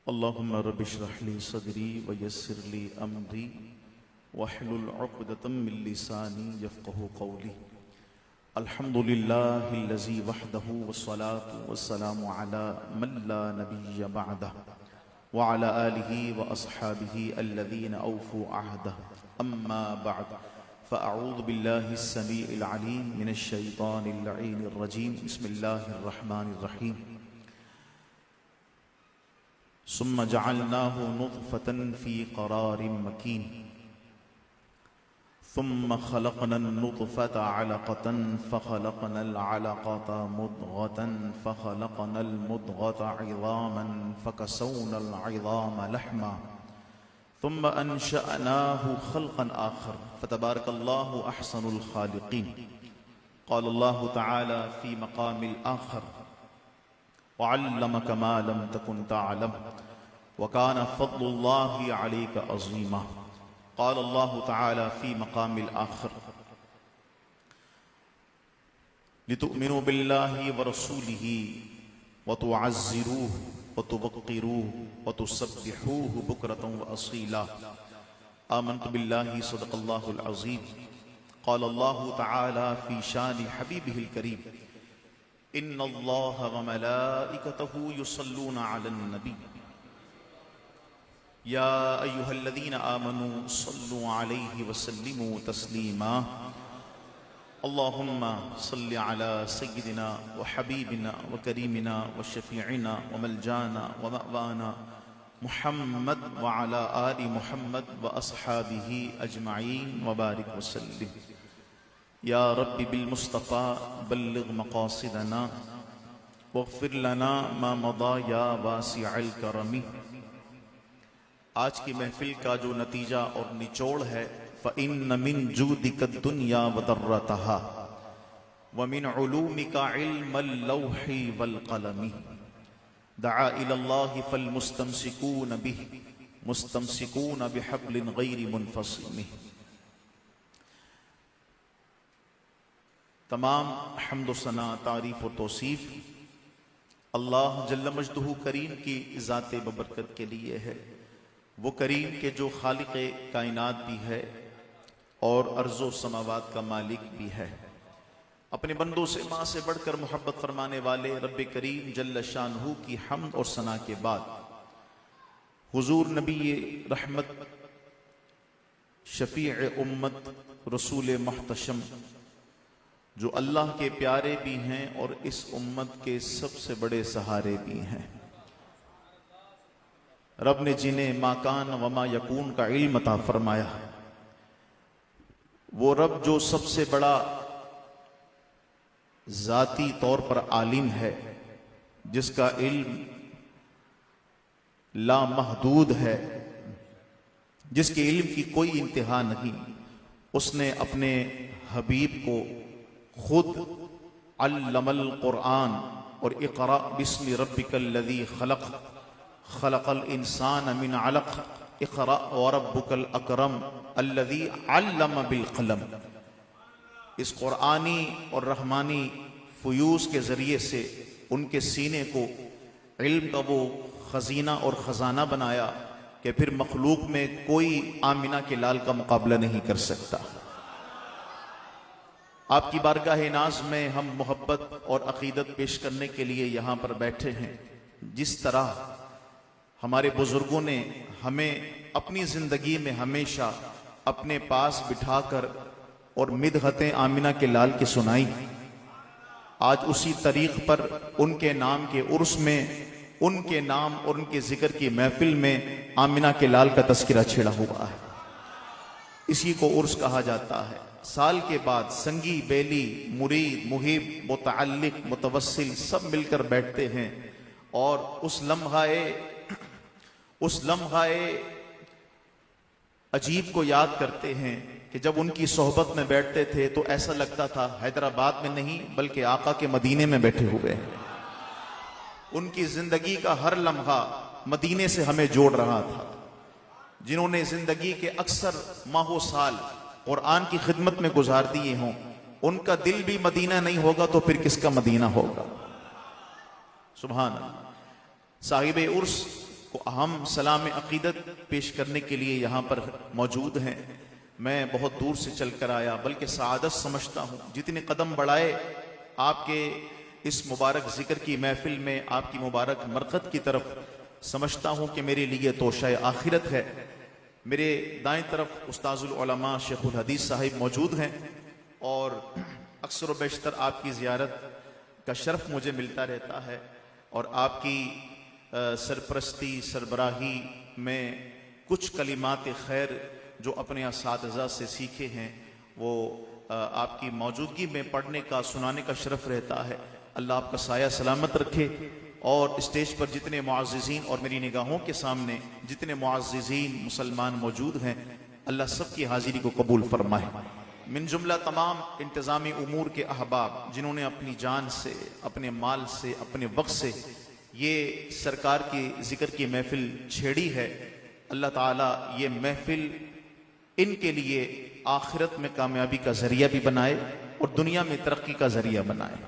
अल्लाहुम्मा रब्बि इश्रह ली सदरी व यस्सिर ली अमरी वहलुल उक़दतम मिन लिसानी यफ़क़हू क़ौली। अल्हम्दुलिल्लाहिल्लज़ी वहदहू वस्सलातु वस्सलामु अला मन ला नबिय्य बअदहु व अला आलिहि व अस्हाबिहि अल्लज़ीना औफ़ू अहदहु। अम्मा बअद फ़अऊज़ु बिल्लाहिस समीइल अलीम मिनश शैतानिर लईनिर रजीम। बिस्मिल्लाहिर रहमानिर रहीम। सुम्मा जअलनाहु नुत्फ़तन फ़ी क़रारिम मकीन सुम्मा ख़लक़नन नुत्फ़ता अलक़तन फ़ख़लक़नल अलक़ता मुद्ग़तन फ़ख़लक़नल मुद्ग़ता इज़ामन फ़कसौनल इज़ाम लहमा सुम्मा अंशअनाहु ख़ल्क़न आख़र फ़तबारकल्लाहु अहसनुल ख़ालिक़ीन। क़ाल अल्लाहु तआला फ़ी मक़ामिल आख़र वअल्लमक मा लम तकुन तअलम व कान फ़ज़्लुल्लाहि अलैका अज़ीमा। क़ाल अल्लाहु तआला फ़ी मक़ामिल आख़र लितुअ्मिनू बिल्लाहि व रसूलिहि व तुअज़्ज़िरूहु व तुवक़्क़िरूहु व तुसब्बिहूहु बुक्रतन व असीला। आमन्तु बिल्लाहि सदक़ल्लाहुल अज़ीम। क़ाल अल्लाहु तआला फ़ी शानि हबीबिहिल करीम इन्नल्लाह व मलाइकतहु युसल्लूना अलन नबी या अय्युहल्लज़ीना आमनू सल्लु अलैहि व सल्लिमू तस्लीमा। अल्लाहुम्मा सल्लि अला सय्यिदिना व हबीबिना व करीमिना व शफ़ीइना व मलजाना व मअवाना मुहम्मद व अला आलि मुहम्मद व अस्हाबिही अजमईन व बारिक व सल्लिम। या रब्बी बिल मुस्तफ़ा बल्लिग़ मक़ासिदना वग़फ़िर लना मा मदा या वासिअल करमी। आज की महफिल का जो नतीजा और निचोड़ है, फ़इन्न मिन जूदिका दुनिया व दर्रतहा व मिन उलूमिका इल्मल लौहि वल क़लमी। दआ इलल्लाहि फल मुस्तमसिकून बिहि मुस्तमसिकून बिहब्लिन गैरि मुनफ़सिम। तमाम हम्द व सना, तारीफ़ और तौसीफ़ अल्लाह जल्ल मजदहू करीम की ज़ात बबरकत के लिए है। वो करीम के जो खालिक़े कायनात भी है और अर्ज़ो समावात का मालिक भी है। अपने बंदों से माँ से बढ़कर मोहब्बत फरमाने वाले रब्बे करीम जल्ल शानहू की हम्द और सना के बाद हुज़ूर नबी रहमत शफ़ीअ उम्मत रसूल मुहतशम जो अल्लाह के प्यारे भी हैं और इस उम्मत के सबसे बड़े सहारे भी हैं, रब ने जिन्हें माकान व मा यकून का इल्म अता फरमाया, वो रब जो सबसे बड़ा जाती तौर पर आलिम है, जिसका इल्म लामहदूद है, जिसके इल्म की कोई इंतहा नहीं, उसने अपने हबीब को खुद अल्लमल कुरान और इक़रा बिस्मि रब्बिकल्लज़ी खलक़ खलक़ल इंसान मिन अलक़ इक़रा व रब्बुकल अकरम अल्लज़ी अल्लम बिल क़लम। इस कुरानी और रहमानी फ़ुयूज़ के ज़रिए से उनके सीने को इल्म का वो खजीना और ख़जाना बनाया कि फिर मखलूक में कोई आमिना के लाल का मुकाबला नहीं कर सकता। आपकी बारगाह नाज में हम मोहब्बत और अकीदत पेश करने के लिए यहाँ पर बैठे हैं। जिस तरह हमारे बुजुर्गों ने हमें अपनी ज़िंदगी में हमेशा अपने पास बिठाकर और मिदहतें आमिना के लाल की सुनाई, आज उसी तरीक़ पर उनके नाम के उर्स में, उनके नाम और उनके ज़िक्र की महफिल में आमिना के लाल का तस्करा छिड़ा हुआ है। इसी को उर्स कहा जाता है। साल के बाद संगी बेली मुरीद मुहिब मुतअल्लिक मुतवस्सिल सब मिलकर बैठते हैं और उस लम्हाए अजीब को याद करते हैं कि जब उनकी सोहबत में बैठते थे तो ऐसा लगता था हैदराबाद में नहीं बल्कि आका के मदीने में बैठे हुए हैं। उनकी जिंदगी का हर लम्हा मदीने से हमें जोड़ रहा था। जिन्होंने जिंदगी के अक्सर माहो साल कुरान की खिदमत में गुजार दिए हों, उनका दिल भी मदीना नहीं होगा तो फिर किसका मदीना होगा। सुभान अल्लाह। साहिब उर्स को अहम सलाम अकीदत पेश करने के लिए यहाँ पर मौजूद हैं। मैं बहुत दूर से चल कर आया, बल्कि सआदत समझता हूँ। जितने कदम बढ़ाए आपके इस मुबारक जिक्र की महफिल में, आपकी मुबारक मरकत की तरफ, समझता हूँ कि मेरे लिए तोशाए आखिरत है। मेरे दाएं तरफ उस्ताजुल उलमा शेखुल हदीस साहिब मौजूद हैं और अक्सर व बेशतर आपकी ज़ियारत का शर्फ मुझे मिलता रहता है और आपकी सरपरस्ती सरबराही में कुछ कलिमात खैर जो अपने असातिज़ा से सीखे हैं वो आपकी मौजूदगी में पढ़ने का, सुनाने का शरफ रहता है। अल्लाह आपका साया सलामत रखे और स्टेज पर जितने मुअज़्ज़िज़ीन और मेरी निगाहों के सामने जितने मुअज़्ज़िज़ीन मुसलमान मौजूद हैं, अल्लाह सबकी हाजिरी को कबूल फरमाए। मिन जुमला तमाम इंतज़ामी उमूर के अहबाब जिन्होंने अपनी जान से, अपने माल से, अपने वक्त से ये सरकार की जिक्र की महफिल छेड़ी है, अल्लाह ताला ये महफिल इनके लिए आखिरत में कामयाबी का जरिया भी बनाए और दुनिया में तरक्की का जरिया बनाए।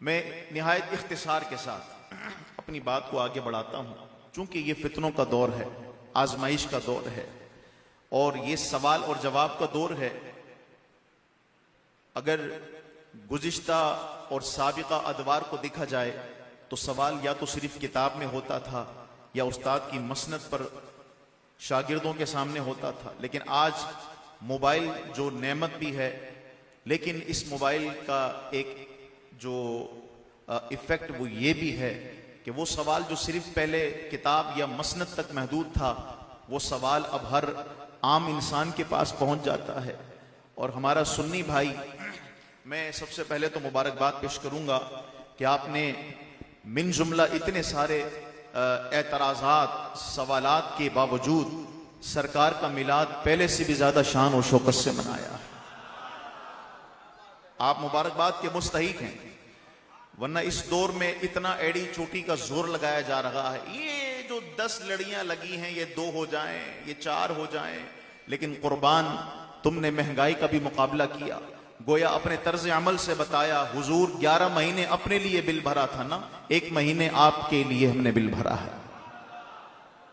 मैं निहायत इख्तिसार के साथ अपनी बात को आगे बढ़ाता हूं, चूंकि ये फितनों का दौर है, आजमाइश का दौर है और ये सवाल और जवाब का दौर है। अगर गुज़िश्ता और साबिका अदवार को देखा जाए तो सवाल या तो सिर्फ किताब में होता था या उस्ताद की मसनद पर शागिर्दों के सामने होता था, लेकिन आज मोबाइल जो नेमत भी है, लेकिन इस मोबाइल का एक जो इफेक्ट वो ये भी है कि वो सवाल जो सिर्फ पहले किताब या मसनद तक महदूद था, वो सवाल अब हर आम इंसान के पास पहुंच जाता है। और हमारा सुन्नी भाई, मैं सबसे पहले तो मुबारकबाद पेश करूंगा कि आपने मिन जुमला इतने सारे एतराज़ात, सवालात के बावजूद सरकार का मिलाद पहले से भी ज्यादा शान और शौकत से मनाया। आप मुबारकबाद के मुस्तहिक हैं, वरना इस दौर में इतना एड़ी चोटी का जोर लगाया जा रहा है। ये जो 10 लड़ियां लगी हैं, ये 2 हो जाएं, ये 4 हो जाएं, लेकिन कुर्बान तुमने महंगाई का भी मुकाबला किया। गोया अपने तर्ज अमल से बताया, हुजूर 11 महीने अपने लिए बिल भरा था ना, 1 महीने आपके लिए हमने बिल भरा है।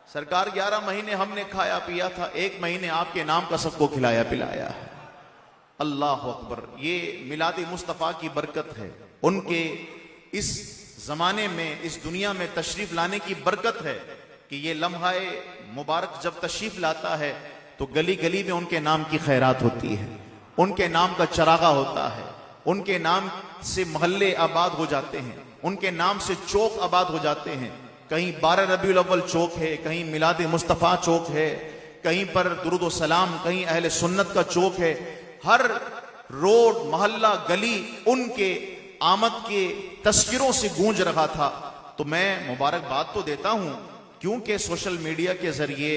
सरकार 11 महीने हमने खाया पिया था, 1 महीने आपके नाम का सबको खिलाया पिलाया है। अल्लाह अकबर। ये मिलाद मुस्तफ़ा की बरकत है, उनके इस जमाने में, इस दुनिया में तशरीफ लाने की बरकत है कि ये लम्हाए मुबारक जब तशरीफ लाता है तो गली गली में उनके नाम की खैरात होती है, उनके नाम का चरागा होता है, उनके नाम से मोहल्ले आबाद हो जाते हैं, उनके नाम से चौक आबाद हो जाते हैं। कहीं 12 रबीउल अव्वल चौक है, कहीं मिलाद मुस्तफ़ा चौक है, कहीं पर दुरूद व सलाम, कहीं अहले सुन्नत का चौक है। हर रोड, मोहल्ला, गली उनके आमद के तस्किरों से गूंज रहा था। तो मैं मुबारकबाद तो देता हूं, क्योंकि सोशल मीडिया के जरिए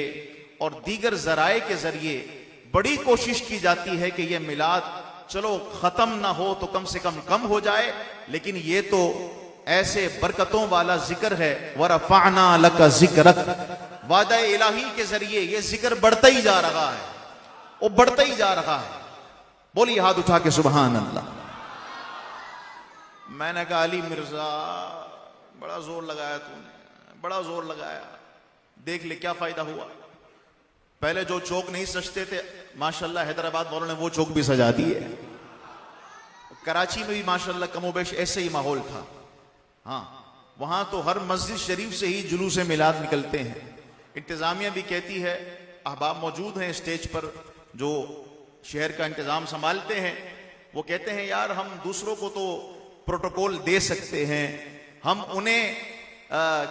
और दीगर जराए के जरिए बड़ी कोशिश की जाती है कि यह मिलाद चलो खत्म ना हो तो कम से कम हो जाए, लेकिन ये तो ऐसे बरकतों वाला जिक्र है। वरफ़अना लका ज़िक्रक, वादा इलाही के जरिए ये जिक्र बढ़ता ही जा रहा है, वो बढ़ता ही जा रहा है। बोलिए हाथ उठा के सुभान अल्लाह। मैंने कहा अली मिर्जा बड़ा जोर लगाया तूने, बड़ा जोर लगाया, देख ले क्या फायदा हुआ। पहले जो चौक नहीं सजते थे, माशाल्लाह हैदराबाद वालों ने वो चौक भी सजा दिए। कराची में भी माशाल्लाह कमोबेश ऐसे ही माहौल था। हाँ, वहां तो हर मस्जिद शरीफ से ही जुलूस मिलाद निकलते हैं। इंतजामिया भी कहती है, अहबाब मौजूद हैं स्टेज पर जो शहर का इंतजाम संभालते हैं, वो कहते हैं यार हम दूसरों को तो प्रोटोकॉल दे सकते हैं, हम उन्हें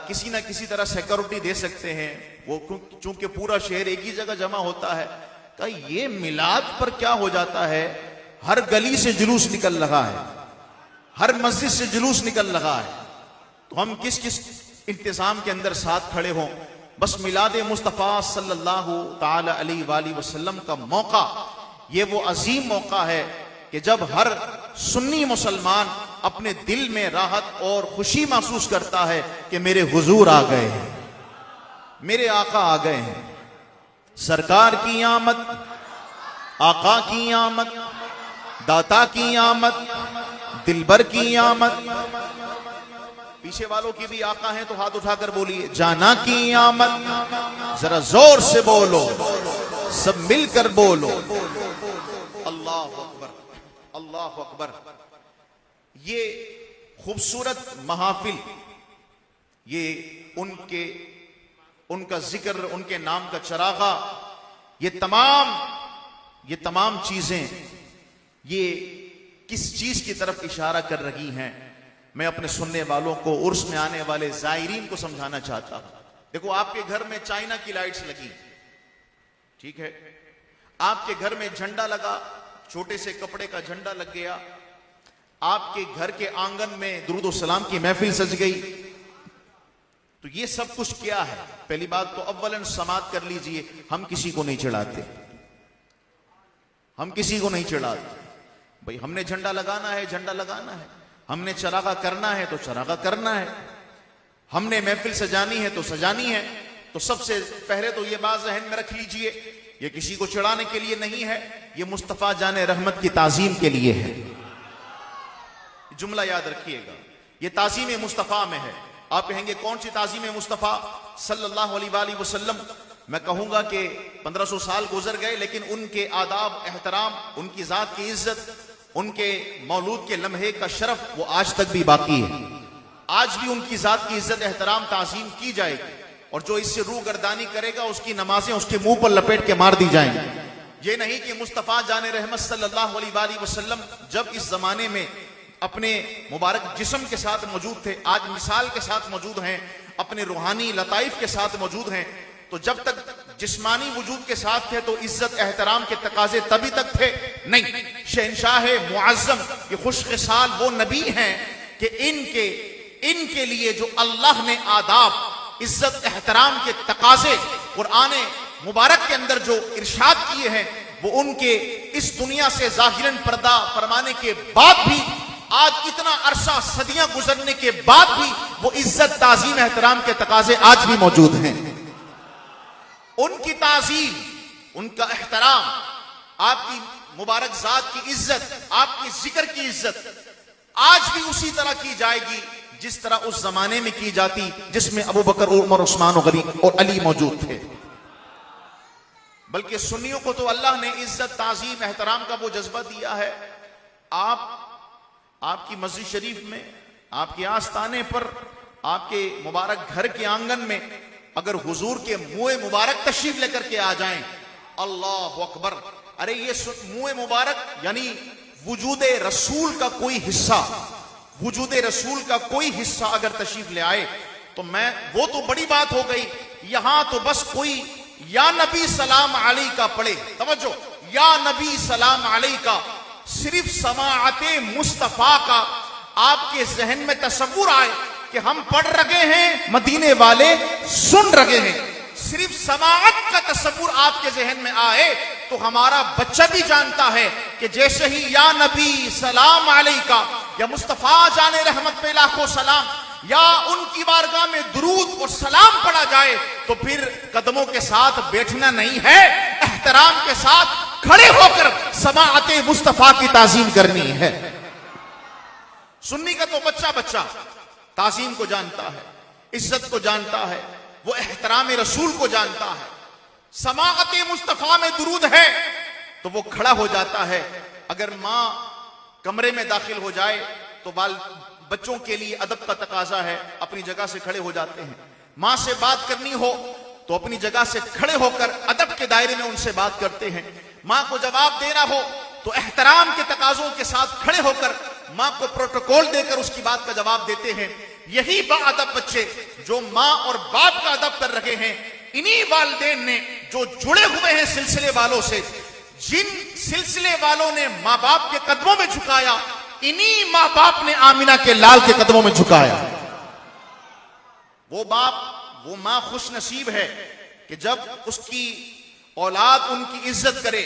किसी ना किसी तरह सिक्योरिटी दे सकते हैं, वो चूंकि पूरा शहर एक ही जगह जमा होता है। का ये मिलाद पर क्या हो जाता है, हर गली से जुलूस निकल रहा है, हर मस्जिद से जुलूस निकल रहा है, तो हम किस किस इंतजाम के अंदर साथ खड़े हों। बस मिलाद मुस्तफ़ा सल्लल्लाहु ताला अलैहि वसल्लम का मौका, ये वो अजीम मौका है कि जब हर सुन्नी मुसलमान अपने दिल में राहत और खुशी महसूस करता है कि मेरे हुजूर आ गए हैं, मेरे आका आ गए हैं। सरकार की आमद, आका की आमद, दाता की आमद, दिलबर की आमद, पीछे वालों की भी आका हैं तो हाथ उठाकर बोलिए, जाना की आमद, जरा जोर से बोलो, सब मिलकर बोलो, अल्लाह अकबर, अल्लाह अकबर। ये खूबसूरत महफिल, ये उनका जिक्र, उनके नाम का चरागा, ये तमाम चीजें ये किस चीज की तरफ इशारा कर रही हैं, मैं अपने सुनने वालों को, उर्स में आने वाले जायरीन को समझाना चाहता हूं। देखो, आपके घर में चाइना की लाइट्स लगी, ठीक है, आपके घर में झंडा लगा, छोटे से कपड़े का झंडा लग गया, आपके घर के आंगन में दुरूद और सलाम की महफिल सज गई, तो ये सब कुछ क्या है? पहली बात तो अव्वलन समात कर लीजिए, हम किसी को नहीं चिढ़ाते, हम किसी को नहीं चिढ़ाते भाई। हमने झंडा लगाना है, झंडा लगाना है, हमने चरागा करना है तो चरागा करना है, हमने महफिल सजानी है तो सजानी है। तो सबसे पहले तो ये बात ज़हन में रख लीजिए, ये किसी को चिढ़ाने के लिए नहीं है, ये मुस्तफा जाने रहमत की ताजीम के लिए है। जुमला याद रखिएगा, ये ताजीम मुस्तफा में है। आप कहेंगे कौन सी ताजीम मुस्तफा सल्लल्लाहु अलैहि वसल्लम? मैं कहूंगा कि 1500 साल गुजर गए, लेकिन उनके आदाब, एहतराम, उनकी जात की इज्जत, उनके मौलूद के लम्हे का शरफ वो आज तक भी बाकी है। आज भी उनकी जात की इज्जत, एहतराम, ताजीम की जाएगी, और जो इससे रूह गर्दानी करेगा उसकी नमाजें उसके मुंह पर लपेट के मार दी जाएंगी। ये नहीं कि मुस्तफा जाने रहमत सल्लल्लाहु अलैहि वसल्लम जब इस जमाने में अपने मुबारक जिस्म के साथ मौजूद थे, आज मिसाल के साथ मौजूद हैं, अपने रूहानी लताइफ के साथ मौजूद हैं, तो जब तक जिस्मानी वजूद के साथ थे तो इज्जत एहतराम के तकाजे तभी तक थे नहीं। शहंशाह मुअज्जम, ये खुशखिसाल वो नबी हैं कि इनके लिए जो अल्लाह ने आदाब, इज्जत, एहतराम के तकाजे कुरान मुबारक के अंदर जो इरशाद किए हैं, वो उनके इस दुनिया से जाहिरन पर्दा फरमाने के बाद भी, आज इतना अरसा सदियां गुजरने के बाद भी वो इज्जत, ताजीम, एहतराम के तकाजे आज भी मौजूद हैं। उनकी ताजीम, उनका एहतराम, आपकी मुबारक जात की इज्जत, आपकी जिक्र की इज्जत आज भी उसी तरह की जाएगी जिस तरह उस जमाने में की जाती जिसमें अबू बकर, उमर, उस्मान और अली मौजूद थे। बल्कि सुन्नियों को तो अल्लाह ने इज्जत, ताजीम, एहतराम का वो जज्बा दिया है। आपकी मस्जिद शरीफ में, आपके आस्ताने पर, आपके मुबारक घर के आंगन में अगर हुजूर के मुंह मुबारक तशरीफ लेकर के आ जाएं, अल्लाह अकबर। अरे ये मुंह मुबारक यानी वजूद रसूल का कोई हिस्सा, वजूद रसूल का कोई हिस्सा अगर तशरीफ ले आए तो वो तो बड़ी बात हो गई। यहां तो बस कोई या नबी सलाम अलैहि का पढ़े, तवज्जो, या नबी सलाम अलैहि का, सिर्फ समाअते मुस्तफा का आपके जहन में तसव्वुर आए कि हम पढ़ रहे हैं, मदीने वाले सुन रहे हैं, सिर्फ समाअत का तसव्वुर आपके जहन में आए तो हमारा बच्चा भी जानता है कि जैसे ही या नबी सलाम अलैहि का या मुस्तफा जाने रहमत पे लाखों सलाम या उनकी बारगाह में दुरूद और सलाम पढ़ा जाए तो फिर कदमों के साथ बैठना नहीं है, एहतराम के साथ खड़े होकर समाअते मुस्तफा की ताजीम करनी है। सुन्नी का तो बच्चा बच्चा ताजीम को जानता है, इज्जत को जानता है, वो एहतराम रसूल को जानता है। समाअते मुस्तफा में दुरूद है तो वो खड़ा हो जाता है। अगर माँ कमरे में दाखिल हो जाए तो बच्चों के लिए अदब का तकाजा है, अपनी जगह से खड़े हो जाते हैं। माँ से बात करनी हो तो अपनी जगह से खड़े होकर अदब के दायरे में उनसे बात करते हैं। माँ को जवाब देना हो तो एहतराम के तकाजों के साथ खड़े होकर माँ को प्रोटोकॉल देकर उसकी बात का जवाब देते हैं। यही बाअदब बच्चे जो माँ और बाप का अदब कर रहे हैं, इन्हीं वालिदैन ने जो जुड़े हुए हैं सिलसिले वालों से, जिन सिलसिले वालों ने माँ बाप के कदमों में झुकाया, इन्हीं माँ बाप ने आमिना के लाल के कदमों में झुकाया। वो बाप, वो माँ खुश नसीब है कि जब उसकी औलाद उनकी इज्जत करे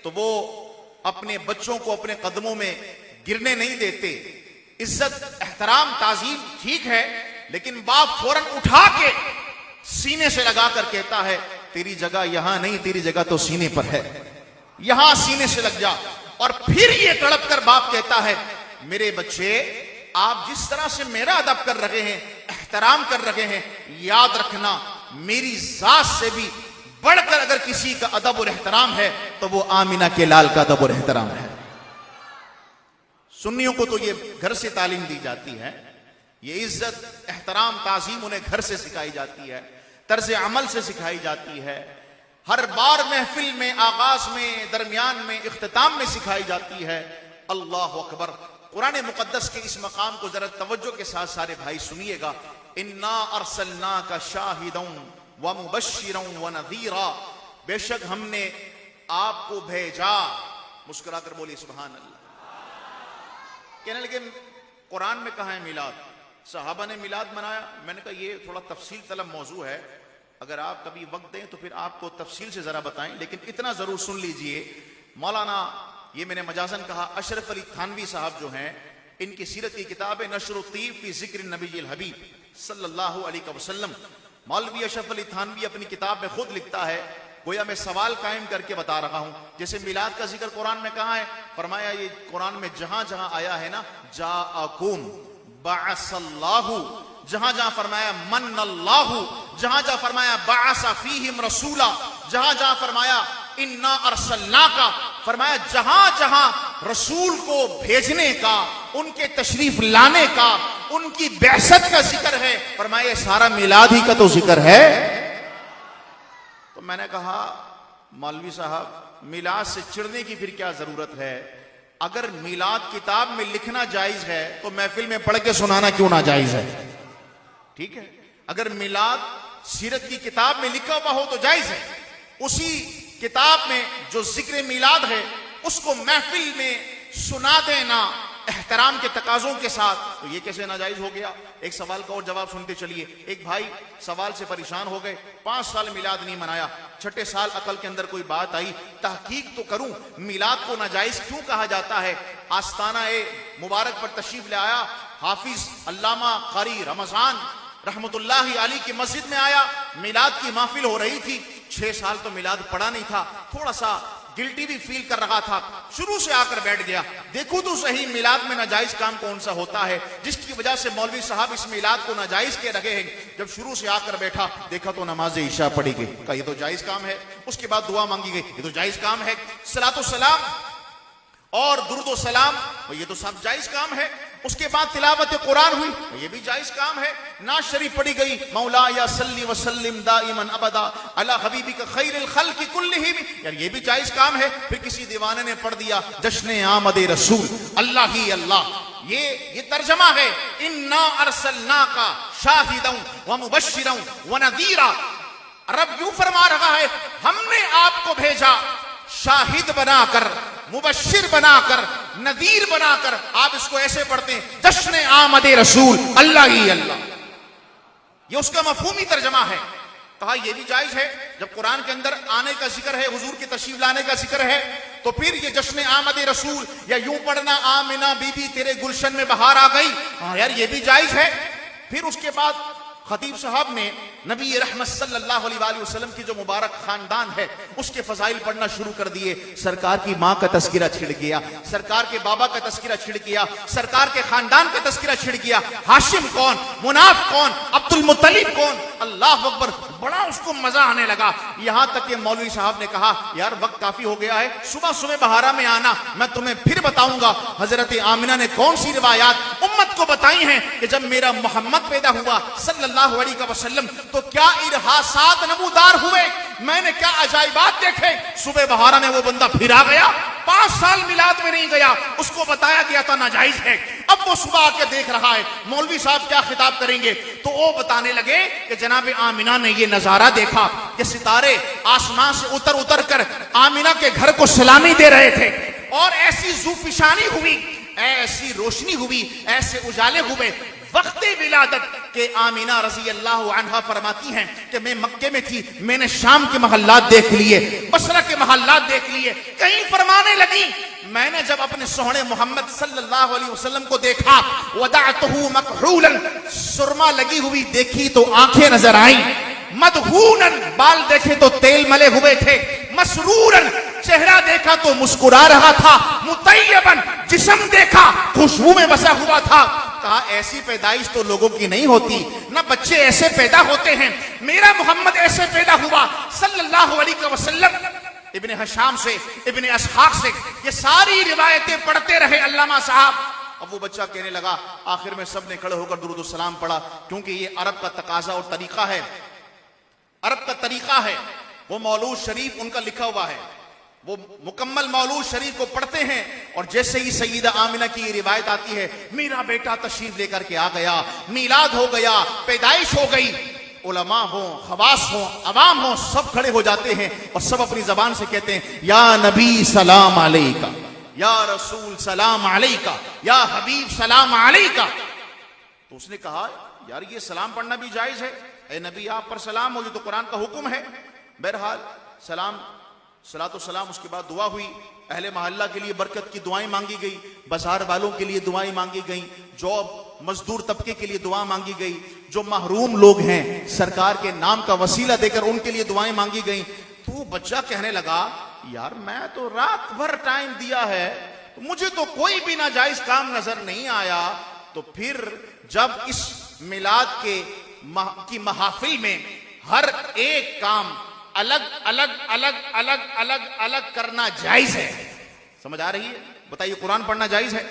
तो वो अपने बच्चों को अपने कदमों में गिरने नहीं देते। इज्जत, एहतराम, ताजीम ठीक है, लेकिन बाप फौरन उठा के सीने से लगाकर कहता है तेरी जगह यहां नहीं, तेरी जगह तो सीने पर है, यहां सीने से लग जा। और फिर ये तड़प कर बाप कहता है मेरे बच्चे आप जिस तरह से मेरा अदब कर रहे हैं, एहतराम कर रहे हैं, याद रखना मेरी जात से भी बढ़कर अगर किसी का अदब और एहतराम है तो वो आमिना के लाल का अदब और एहतराम है। सुन्नियों को तो ये घर से तालीम दी जाती है, ये इज्जत एहतराम ताजीम उन्हें घर से सिखाई जाती है, तर्ज अमल से सिखाई जाती है, हर बार महफिल में, आगाज में, दरमियान में, इख्तिताम में सिखाई जाती है। अल्लाह अकबर। कुरान मुकद्दस के इस मकाम को जरा तवज्जो के साथ सारे भाई सुनिएगा। इन्ना अरसलनाका शाहिदन व मुबश्शिरन व नज़ीरा, बेशक हमने आपको भेजा। मुस्कुराकर बोलिए सुभान अल्लाह। कहने लगे कुरान में कहा है मिलाद, सहाबा ने मिलाद मनाया। मैंने कहा ये थोड़ा तफसील तलब मौजू है, अगर आप कभी वक्त दें तो फिर आपको तफसील से जरा बताएं, लेकिन इतना जरूर सुन लीजिए। मौलाना, ये मैंने मजाजन कहा, अशरफ अली थानवी साहब जो हैं, इनकी सीरत की किताब है नशरुत्तीफ फी जिक्र नबील हबीब सल्लल्लाहु अलैहि वसल्लम। मौलवी अशरफ अली थानवी अपनी किताब में खुद लिखता है, गोया मैं सवाल कायम करके बता रहा हूं। जैसे मिलाद का जिक्र कुरान में कहा है, फरमाया ये कुरान में जहां जहां आया है ना, जाअकुम बअसल्लाहु, जहां जहां फरमाया मन्नल्लाहु, जहां जहां फरमाया बअसा फीहिम रसूला, जहां जहां फरमाया इन्ना अरसलनाका, फरमाया जहां जहां रसूल को भेजने का, उनके तशरीफ लाने का, उनकी बेअसत का जिक्र है, फरमाया सारा मिलाद ही का तो जिक्र है। तो मैंने कहा मौलवी साहब, मिलाद से चिढ़ने की फिर क्या जरूरत है? अगर मिलाद किताब में लिखना जायज है तो महफिल में पढ़ के सुनाना क्यों ना जायज है? ठीक है, अगर मिलाद सीरत की किताब में लिखा हुआ हो तो जायज है। उसी किताब में जो जिक्र मिलाद है उसको महफिल में सुना देना एहतराम के तकाजों के साथ, तो ये कैसे नाजायज हो गया? एक सवाल का और जवाब सुनते चलिए। एक भाई सवाल से परेशान हो गए, 5 साल मिलाद नहीं मनाया, छठे साल अकल के अंदर कोई बात आई, तहकीक तो करूं मिलाद को नाजायज क्यों कहा जाता है। आस्ताना ए मुबारक पर तशरीफ ले आया हाफिज अल्लामा कारी रमजान रहमतुल्लाहि अलैह की मस्जिद में आया, मिलाद की महफिल हो रही थी। 6 साल तो मिलाद पढ़ा नहीं था, थोड़ा सा गिल्टी भी फील कर रहा था, शुरू से आकर बैठ गया। देखो तो सही मिलाद में नाजायज काम कौन सा होता है जिसकी वजह से मौलवी साहब इस मिलाद को नाजायज के रखे हैं। जब शुरू से आकर बैठा, देखा तो नमाज इशा पढ़ी गई, कहा ये तो जायज काम है। उसके बाद दुआ मांगी गई, ये तो जायज काम है। सलातो सलाम और दुरूदो सलाम, ये तो सब जायज काम है। उसके बाद तिलावत कुरान हुई, ये भी जायज काम है। नाज शरीफ पढ़ी गई, मौला या सल्ली व सल्लिम दाइमन अबदा अला हबीबिका खैरिल खल्क़ि कुल्लिहिम, यार ये भी जायज काम है। फिर किसी दीवाने ने पढ़ दिया जश्न आमद रसूल, अल्लाह ही अल्लाह। ये तर्जमा है, इन्ना अरसलनाका शाहिदन व मुबश्शिरन व नज़ीरा। रब यूं फरमा रहा है, हमने आपको भेजा शाहिद बनाकर, मुबश्शिर बनाकर, नदीर बनाकर। आप इसको ऐसे पढ़ते हैं, जश्न आमद रसूल, अल्लाह ही अल्लाह। ये उसका मफहूमी तर्जमा है। कहा यह भी जायज है, जब कुरान के अंदर आने का जिक्र है, हुजूर की तशरीफ लाने का जिक्र है, तो फिर ये जश्न आमद रसूल या यूं पढ़ना आमिना बीबी तेरे गुलशन में बहार आ गई, हाँ यार ये भी जायज है। फिर उसके बाद खतीब साहब ने नबी रहमत सल्लल्लाहु अलैहि वसल्लम की जो मुबारक खानदान है उसके फजाइल पढ़ना शुरू कर दिए। सरकार की माँ का तस्किरा छिड़ गया, सरकार के बाबा का तस्किरा छिड़ गया, सरकार के खानदान का तस्किरा छिड़ गया। हाशिम कौन, मुनाफ कौन, अब्दुल मुत्तलिब कौन, अल्लाह अकबर। बड़ा उसको मजा आने लगा। यहां तक कि मौलवी साहब ने कहा यार वक्त काफी हो गया है, सुबह सुबह बहारा में आना, मैं तुम्हें फिर बताऊंगा हजरत आमिना ने कौन सी रिवायात उम्मत को बताई हैं कि जब मेरा मोहम्मद पैदा हुआ सल्लल्लाहु अलैहि वसल्लम तो क्या इरहासात नमूदार हुए, मैंने क्या अजाइबात देखे। सुबह बहारा में वो बंदा फिर आ गया, 5 साल मिलाद में नहीं गया, उसको बताया गया था नाजायज है। अब वो सुबह आके देख रहा है मौलवी साहब क्या खिताब करेंगे, तो वो बताने लगे कि जनाब आमिना ने ये नजारा देखा कि सितारे आसमान से उतर उतर कर आमिना के घर को सलामी दे रहे थे, और ऐसी ज़ूफ़िशानी हुई, ऐसी रोशनी हुई, ऐसे उजाले हुए। वक्ते विलादत के आमिना रजी अल्लाह अन्हा फरमाती हैं कि मैं मक्के में थी, मैंने शाम के महल्लात देख लिए, बसरा के महल्लात देख लिए। कहीं फरमाने लगी, मैंने जब अपने सोहने मोहम्मद सल्लल्लाहु अलैहि वसल्लम को देखा, वदाअतहु मकहूलन, सुरमा लगी हुई देखी तो आंखें नजर आई, मदहूनन, बाल देखे तो तेल मले हुए थे, मसरूरन, चेहरा देखा तो मुस्कुरा रहा था, मुतय्यबन, जिस्म देखा खुशबू में बसा हुआ था। कहा ऐसी पैदाइश तो लोगों की नहीं होती, ना बच्चे ऐसे पैदा होते हैं, मेरा मोहम्मद ऐसे पैदा हुआ सल्लल्लाहु अलैहि वसल्लम। इब्ने हशाम से, इब्ने असहाक से ये सारी रिवायतें पढ़ते रहे अल्लामा साहब। अब वो बच्चा कहने लगा, आखिर में सब ने खड़े होकर दुरूद और सलाम पढ़ा, क्योंकि ये अरब का तकाजा और तरीका है, अरब का तरीका है। वो मौलूद शरीफ उनका लिखा हुआ है, वो मुकम्मल मौलूद शरीफ को पढ़ते हैं और जैसे ही सईदा आमिना की रिवायत आती है, मेरा बेटा तशरीफ लेकर के आ गया, मीलाद हो गया, पैदाइश हो गई, उलमा हो, खवास हो, अवाम हो, सब खड़े हो जाते हैं और सब अपनी जबान से कहते हैं, या नबी सलाम अलैका, या रसूल सलाम अलैका, या हबीब सलाम अलैका। तो उसने कहा, यार ये सलाम पढ़ना भी जायज है, ए नबी आप पर सलाम हो, ये तो कुरान का हुक्म है। बहरहाल सलाम, सलातो सलाम, उसके बाद दुआ हुई, अहले मोहल्ला के लिए बरकत की दुआएं मांगी गई, बाजार वालों के लिए दुआएं मांगी गई, जॉब मजदूर तबके के लिए दुआ मांगी गई, जो महरूम लोग हैं सरकार के नाम का वसीला देकर उनके लिए दुआएं मांगी गई। तो बच्चा कहने लगा, यार मैं तो रात भर टाइम दिया है, मुझे तो कोई भी नाजायज काम नजर नहीं आया। तो फिर जब इस मिलाद की महाफिल में हर एक काम अलग अलग अलग अलग अलग अलग करना जायज है, समझ आ रही है? बताइए, कुरान पढ़ना जायज है,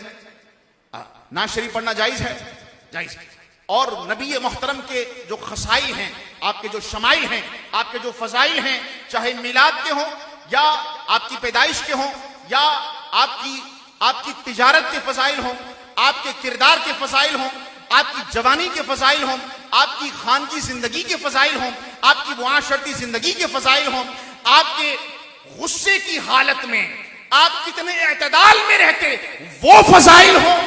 नाज शरीफ पढ़ना जायज है, जायज है। और नबी मोहतरम के जो खसाइल हैं, आपके जो शमाइल हैं, आपके जो फजाइल हैं, चाहे मिलाद के हों या आपकी पैदाइश के हों या आपकी तिजारत के फजाइल हों, आपके किरदार के फजाइल हों, आपकी जवानी के फजाइल हों, आपकी खानगी जिंदगी के फजाइल हों, आपकी मुआशरती जिंदगी के फजाइल हों, आपके गुस्से की हालत में आप कितने एतदाल में रहते वो फजाइल हों,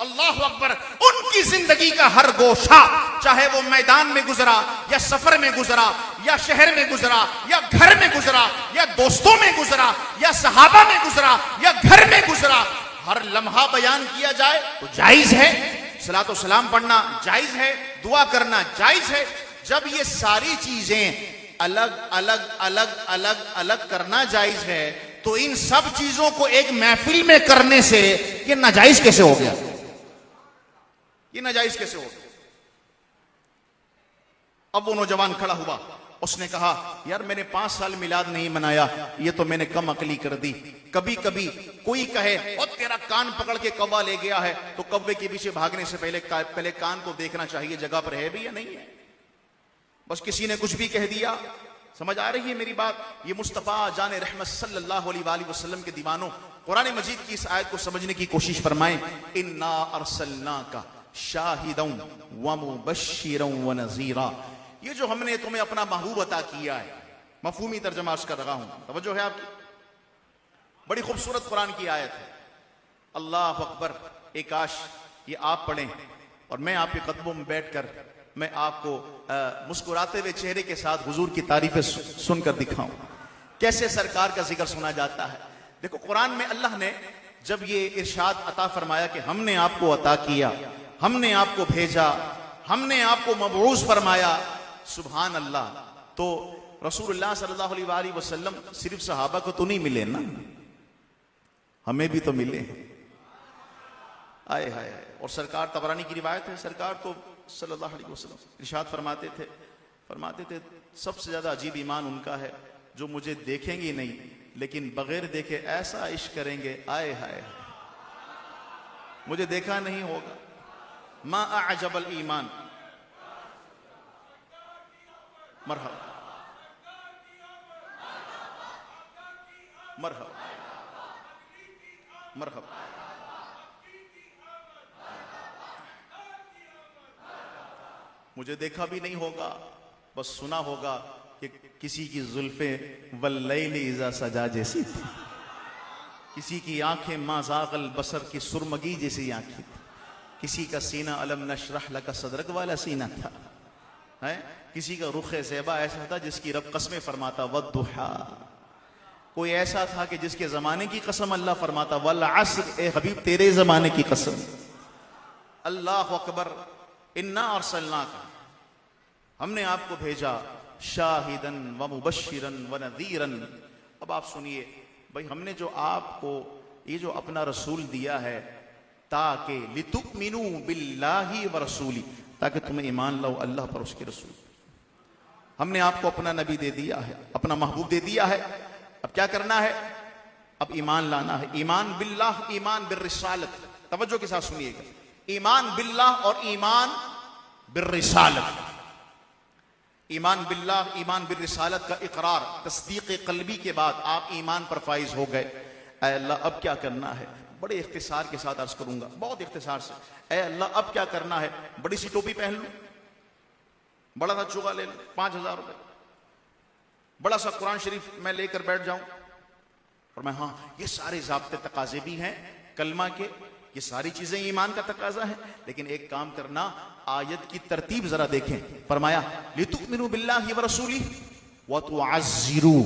अल्लाह अकबर, उनकी जिंदगी का हर गोशा, चाहे वो मैदान में गुजरा या सफर में गुजरा या शहर में गुजरा या घर में गुजरा या दोस्तों में गुजरा या सहाबा में गुजरा या घर में गुजरा, हर लम्हा बयान किया जाए तो जायज है। सलातो सलाम पढ़ना जायज है, दुआ करना जायज है। जब ये सारी चीजें अलग अलग अलग अलग अलग करना जायज है, तो इन सब चीजों को एक महफिल में करने से ये नाजायज कैसे हो गया? ये नाजायज कैसे हो गया? अब वो नौजवान खड़ा हुआ, उसने कहा, यार मैंने 5 साल मिलाद नहीं मनाया, ये तो मैंने कम अकली कर दी। कभी कभी कोई कहे, और तेरा कान पकड़ के कौवा ले गया है, तो कौवे के पीछे भागने से पहले कान को देखना चाहिए जगह पर है भी या नहीं है। बस किसी ने कुछ भी कह दिया, समझ आ रही है मेरी बात? ये मुस्तफा जान रहमत सल्लल्लाहु अलैहि वसल्लम के दीवानों, कुरान मजीद की इस आयत को समझने की कोशिश फरमाएं। इन्ना अरसलनाका शाहिदन व मुबश्शिरन व नज़ीरा, ये जो हमने तुम्हें अपना महबूब अता किया है, मफहूमी तर्जमा अर्ज कर रहा हूं, तवज्जो है आपकी? बड़ी खूबसूरत कुरान की आयत है। अल्लाह अकबर, एक काश ये आप पढ़ें और मैं आपके कदमों में बैठकर मैं आपको मुस्कुराते हुए चेहरे के साथ हुजूर की तारीफें सुनकर दिखाऊं, कैसे सरकार का जिक्र सुना जाता है। देखो, कुरान में अल्लाह ने जब ये इरशाद अता फरमाया कि हमने आपको अता किया, हमने आपको भेजा, हमने आपको मबऊस फरमाया, सुभान अल्लाह, तो रसूलुल्लाह सल्लल्लाहु अलैहि वसल्लम सिर्फ सहाबा को तो नहीं मिले ना, हमें भी तो मिले। आए हाय। और सरकार, तबरानी की रिवायत है, सरकार तो सल्लल्लाहु अलैहि वसल्लम इरशाद फरमाते थे सबसे ज्यादा अजीब ईमान उनका है जो मुझे देखेंगे नहीं लेकिन बगैर देखे ऐसा इश्क करेंगे, आए हाय, मुझे देखा नहीं होगा। मा अअजबल ईमान, मरहबा मरहबा मरहबा। मुझे देखा भी नहीं होगा, बस सुना होगा कि किसी की जुल्फे वल्लैल इज़ा सजा जैसी थी, किसी की आंखें माज़ागल बसर की सुरमगी जैसी आंखें थी, किसी का सीना अलम नशरह लका सदरक वाला सीना था, है किसी का रुख ज़ेबा ऐसा था जिसकी रब कसमें फरमाता वद्दुहा, कोई ऐसा था कि जिसके जमाने की कसम अल्लाह फरमाता वल अस्र, ए हबीब तेरे जमाने की कसम। अल्लाह अकबर। इन्ना अरसलनाका, हमने आपको भेजा, शाहिदन व मुबश्शिरन व नज़ीरन। अब आप सुनिए भाई, हमने जो आपको ये जो अपना रसूल दिया है, ताकि लितुमिनु बिल्लाहि व रसूली, ताकि तुम्हें ईमान लाओ अल्लाह पर, उसके रसूल। हमने आपको अपना नबी दे दिया है, अपना महबूब दे दिया है, अब क्या करना है? अब ईमान लाना है। ईमान बिल्लाह, ईमान बिर्रिसालत। तवज्जो के साथ सुनिएगा, ईमान बिल्लाह और ईमान बिर्रिसालत। ईमान बिल्लाह, ईमान बिर्रिसालत का इकरार, तस्दीक कल्बी के बाद आप ईमान पर फाइज हो गए। ऐ अल्लाह अब क्या करना है? बड़े इख्तिसार के साथ अर्ज करूंगा, बहुत इख्तिसार से। ऐ अल्लाह अब क्या करना है? बड़ी सी टोपी पहन लूं, बड़ा सा चुगा ले लूं, 5,000 रुपए, बड़ा सा कुरान शरीफ मैं लेकर बैठ जाऊं? और मैं, हाँ ये सारे ज़ाब्ते तकाजे भी हैं कलमा के, ये सारी चीजें ईमान का तकाजा है, लेकिन एक काम करना, आयत की तरतीब जरा देखें। फरमाया लितुमिनु बिल्लाहि व रसूली व तुअज़्ज़िरू,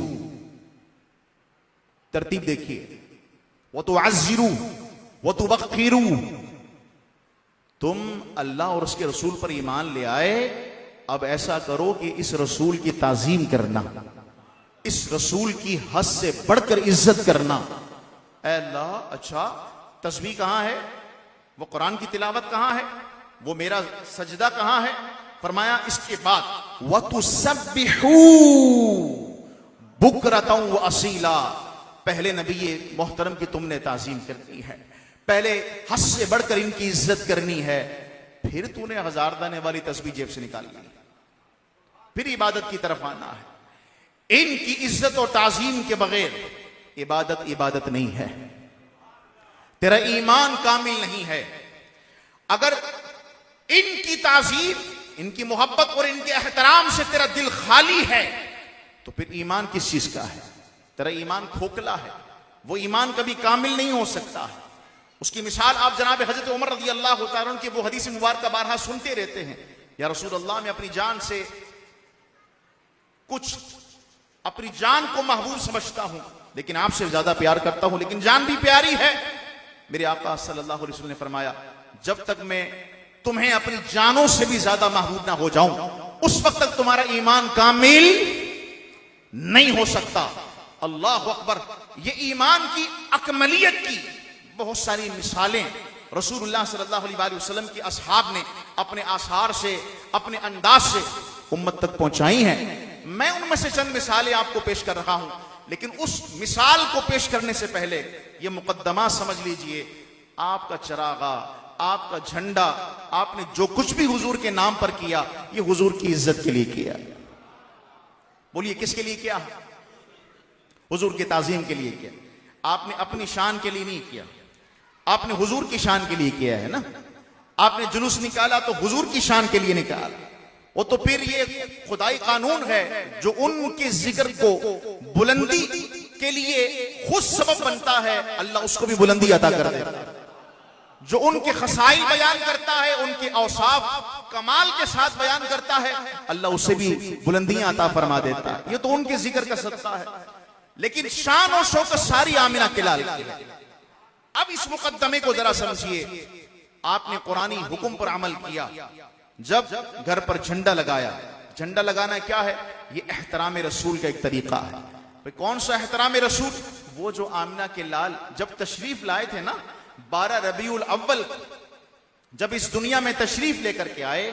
तरतीब देखिए, व तुअज़्ज़िरू व तुवक़्क़िरू। तुम अल्लाह और उसके रसूल पर ईमान ले आए, अब ऐसा करो कि इस रसूल की ताजीम करना, इस रसूल की हद से बढ़कर इज्जत करना। ऐ अल्लाह, अच्छा तस्बीह कहां है? वो कुरान की तिलावत कहां है? वो मेरा सजदा कहां है? फरमाया इसके बाद वतुसब्बिहू बुकरतन व असीला, पहले नबी मोहतरम की तुमने ताजीम करनी है, पहले हद से बढ़कर इनकी इज्जत करनी है, फिर तूने 1000 दाने वाली तस्बीह जेब से निकाल ली, फिर इबादत की तरफ आना है। इनकी इज्जत और ताजीम के बगैर इबादत इबादत नहीं है, तेरा ईमान कामिल नहीं है। अगर इनकी ताजीम, इनकी मोहब्बत और इनके एहतराम से तेरा दिल खाली है, तो फिर ईमान किस चीज का है? तेरा ईमान खोखला है, वो ईमान कभी कामिल नहीं हो सकता है। उसकी मिसाल आप जनाब हजरत उमर रज़ी अल्लाह तआला अन्हु की वो हदीस मुबारक बारहा सुनते रहते हैं, या रसूल अल्लाह, मैं अपनी जान से कुछ, अपनी जान को महबूब समझता हूं, लेकिन आपसे ज्यादा प्यार करता हूं, लेकिन जान भी प्यारी है। मेरे आका सल्लल्लाहु अलैहि वसल्लम ने फरमाया, जब तक मैं तुम्हें अपनी जानों से भी ज्यादा महबूब ना हो जाऊं, उस वक्त तक तुम्हारा ईमान कामिल नहीं हो सकता। अल्लाह अकबर। ये ईमान की अकमलियत की बहुत सारी मिसालें रसूलुल्लाह सल्लल्लाहु अलैहि वसल्लम की असहाब ने अपने आसार से, अपने अंदाज से उम्मत तक पहुंचाई हैं। मैं उनमें से चंद मिसालें आपको पेश कर रहा हूं, लेकिन उस मिसाल को पेश करने से पहले यह मुकद्दमा समझ लीजिए, आपका चरागा, आपका झंडा, आपने जो कुछ भी हुजूर के नाम पर किया, यह हुजूर की इज्जत के लिए किया। बोलिए किसके लिए किया? हुजूर की ताजीम के लिए किया। आपने अपनी शान के लिए नहीं किया, आपने हुजूर की शान के लिए किया है ना। आपने जुलूस निकाला तो हुजूर की शान के लिए निकाला, वो तो फिर ये खुदाई कानून है जो उनके जिक्र को बुलंदी के लिए खुद सबब बनता है, अल्लाह उसको भी बुलंदी अता कर देता है। जो उनके खसाइल बयान करता है, उनके औसाफ कमाल के साथ बयान करता है, अल्लाह उससे भी बुलंदियां अता फरमा देता है। ये तो उनके जिक्र का सदका है, लेकिन शान और शौकत सारी आमिना के लाल की है। अब इस मुकद्दमे को जरा समझिए। आपने कुरानी हुक्म पर अमल किया, जब घर पर झंडा लगाया। झंडा लगाना क्या है? ये एहतराम रसूल का एक तरीका है। भाई कौन सा एहतराम रसूल? वो जो आमिना के लाल जब तशरीफ लाए थे ना 12 रबीउल अव्वल, जब इस दुनिया में तशरीफ लेकर के आए,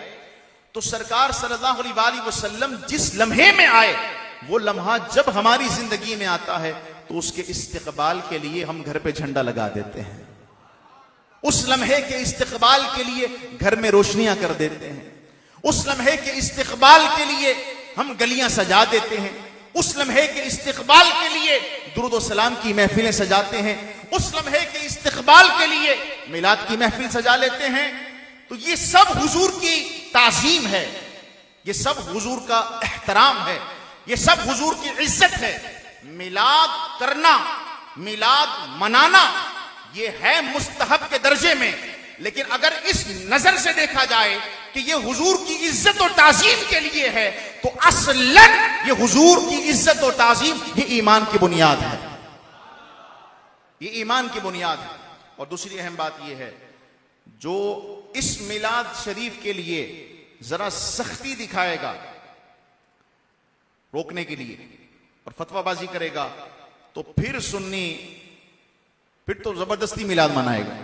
तो सरकार सल्लल्लाहु अलैहि वसल्लम जिस लम्हे में आए, वो लम्हा जब हमारी जिंदगी में आता है तो उसके इस्तिकबाल के लिए हम घर पे झंडा लगा देते हैं। उस लम्हे के इस्तिकबाल के लिए घर में रोशनियां कर देते हैं। उस लम्हे के इस्तिकबाल के लिए हम गलियां सजा देते हैं। उस लम्हे के इस्तिकबाल के लिए दुरूद व सलाम की महफिलें सजाते हैं। उस लम्हे के इस्तिकबाल के लिए मिलाद की महफिल सजा लेते हैं। तो ये सब हुजूर की ताजीम है, ये सब हुजूर का एहतराम है, ये सब हुजूर की इज्जत है। मिलाद करना, मिलाद मनाना, ये है मुस्तहब के दर्जे में, लेकिन अगर इस नजर से देखा जाए कि ये हुजूर की इज्जत और ताजीम के लिए है, तो असलन ये हुजूर की इज्जत और ताजीम ये ईमान की बुनियाद है, ये ईमान की बुनियाद है। और दूसरी अहम बात ये है, जो इस मिलाद शरीफ के लिए जरा सख्ती दिखाएगा रोकने के लिए और फतवाबाजी करेगा, तो फिर सुन्नी फिर तो जबरदस्ती मिलाद मनाएगा।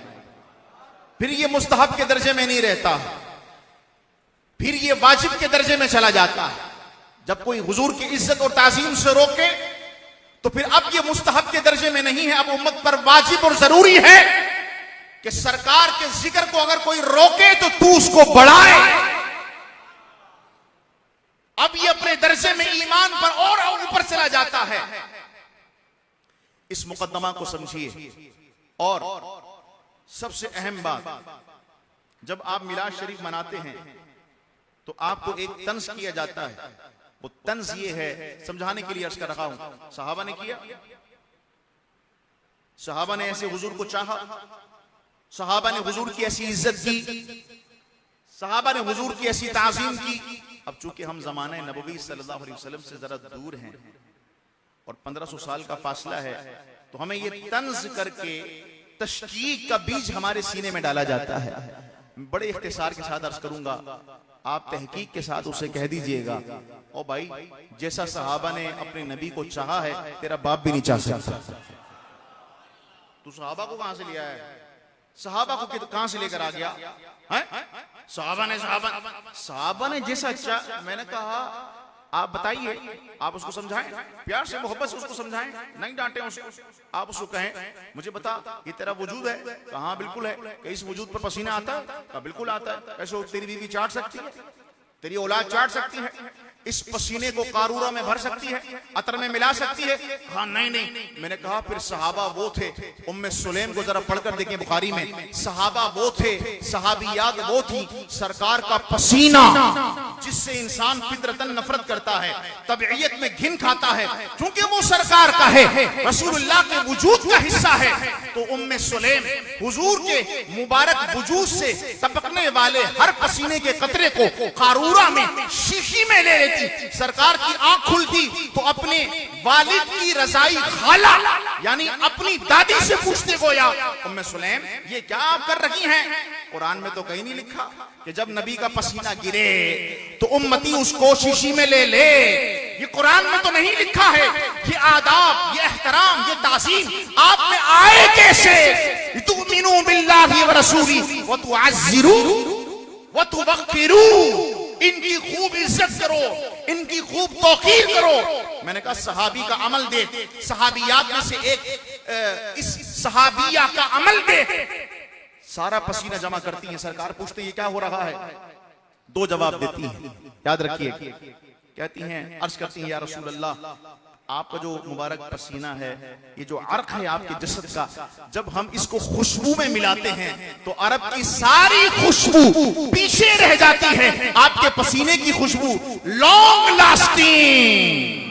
फिर ये मुस्तहब के दर्जे में नहीं रहता, फिर ये वाजिब के दर्जे में चला जाता है। जब कोई हुजूर की इज्जत और ताजीम से रोके तो फिर अब ये मुस्तहब के दर्जे में नहीं है, अब उम्मत पर वाजिब और जरूरी है कि सरकार के जिक्र को अगर कोई रोके तो तू उसको बढ़ाए। अब ये अपने दर्जे में ईमान पर और ऊपर चला जाता है। इस मुकद्दमा को समझिए। और सबसे अहम बात, जब आप मिलाद शरीफ मनाते हैं तो आपको एक तंज किया जाता है। वो तंज ये है, समझाने के लिए अर्ज कर रहा हूं। सहाबा ने किया, सहाबा ने ऐसे हुजूर को चाहा, सहाबा ने हुजूर की ऐसी इज्जत की, सहाबा ने हुजूर की ऐसी ताजीम की। अब चूंकि हम जमाने नबवी सल्लल्लाहु अलैहि वसल्लम से जरा दूर हैं और 1500 साल का फासला है, तो हमें ये तंज करके तशकीक का बीज हमारे सीने में डाला जाता है। बड़े इख्तिसार के साथ अर्ज करूंगा, आप तहकीक के साथ उसे कह दीजिएगा, ओ भाई जैसा सहाबा ने अपने नबी को चाहा है तेरा बाप भी नहीं चाह सकता। तू सहाबा को कहां से लिया है? सहाबा को कहां से लेकर आ गया है? सहाबा ने जैसा मैंने कहा आप बताइए, आप उसको समझाएं, प्यार से मोहब्बत से उसको समझाएं, नहीं डांटे उसको। आप उसको कहें मुझे बता ये तेरा वजूद है? कहा बिल्कुल है। क्या इस वजूद पर पसीना आता है? कहा बिल्कुल आता है। कैसे तेरी बीवी चाट सकती है, तेरी औलाद चाट सकती है, इस पसीने को कारूरा में भर सकती है, अतर में मिला सकती है? हाँ नहीं नहीं। मैंने कहा फिर सहाबा वो थे, उम्मे सुलेम को जरा पढ़कर देखें बुखारी में, सहाबा वो थे, सहाबियात वो थी, सरकार का पसीना जिससे इंसान फितरतन नफरत करता है, तबीयत में घिन खाता है, क्योंकि वो सरकार का है, रसूलुल्लाह के वजूद का हिस्सा है। तो उम्मे सुलेम हुजूर के मुबारक वजूद से टपकने वाले हर पसीने के कतरे को कारूरा में, शीशी में ले लेती। सरकार की आंख खुलती तो अपने वालिद की रजाई खाला यानी अपनी दादी से पूछते गोया, उम्मे सुलेम ये क्या आप कर रही हैं? कुरान में तो कहीं नहीं लिखा कि जब नबी का पसीना गिरे तो उम्मती उसको शीशी में ले ले। ये कुरान में तो नहीं लिखा है। ये आदाब, ये एहतराम, ये ताज़ीम आप में आए कैसे? तुमिनु बिल्लाहि व रसूली व तुअज़्ज़िरू व तुवक़्क़िरू, इनकी खूब इज्जत करो, इनकी खूब तौकीर करो। मैंने कहा सहाबी का अमल दे, सहाबियात में से एक इस सहाबिया का अमल दे। सारा पसीना जमा करती हैं, सरकार पूछते हैं ये क्या हो रहा है? दो जवाब देती हैं, याद रखिए। कहती हैं, अर्ज करती हैं या रसूल अल्लाह आपका जो मुबारक पसीना है, ये जो अर्क है आपके जिस्म का, जब हम इसको खुशबू में मिलाते हैं तो अरब की सारी खुशबू पीछे रह जाती है, आपके पसीने की खुशबू लॉन्ग लास्टिंग।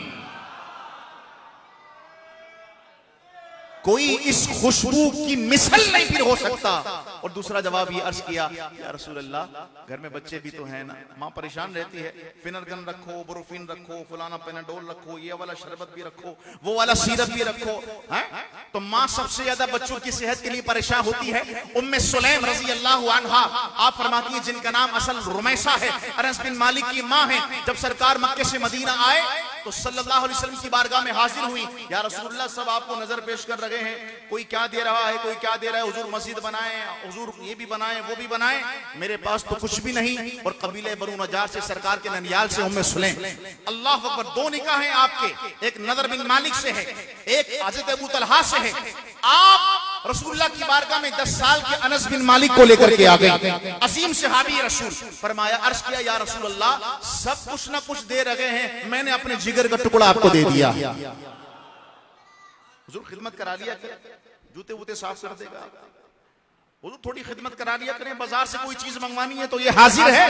कोई इस खुशबू की मिसल नहीं फिर हो सकता। और दूसरा जवाब ये अर्ज किया या रसूल अल्लाह घर में बच्चे भी तो हैं ना, माँ परेशान रहती है, फिनरगन रखो, ब्रोफिन रखो, फलाना पेनाडोल रखो, ये वाला शरबत भी रखो, वो वाला सिरप भी रखो, है? तो माँ सबसे ज्यादा बच्चों की सेहत के लिए परेशान होती है। उम्मे सुलैम रजी अल्लाह अन्हा आप फरमाती है, जिनका नाम असल रुमैसा है, अनस बिन मालिक की माँ है, जब सरकार मक्के से मदीना आए तो सल्लल्लाहु अलैहि वसल्लम की बारगाह में हाजिर हुई। या रसूलुल्लाह सब आपको नजर पेश कर रहे हैं, कोई क्या दे रहा है, कोई क्या दे रहा है, हुजूर मस्जिद बनाए, हुजूर ये भी बनाए, वो भी बनाए, मेरे पास तो कुछ भी नहीं। और कबीले बनु नजार से सरकार के ननियाल से उम्मे सुलैम, अल्लाह अकबर, दो निकाह हैं आपके, एक नदर बिन मालिक से है, एक हज़रत अबू तलहा से है। आप रसूलुल्लाह की बारगाह में 10 साल के अनस बिन मालिक को लेकर के आ गए, अजीम सहाबी रसूल। फरमाया, अर्ज किया या रसूल अल्लाह सब कुछ ना कुछ दे रहे हैं, मैंने अपने जिगर का टुकड़ा आपको दे दिया। हुजूर खिदमत करा लिया करें, जूते वूते साफ कर देगा, हुजूर थोड़ी खिदमत करा लिया करें, बाजार से कोई चीज मंगवानी है तो ये हाजिर है।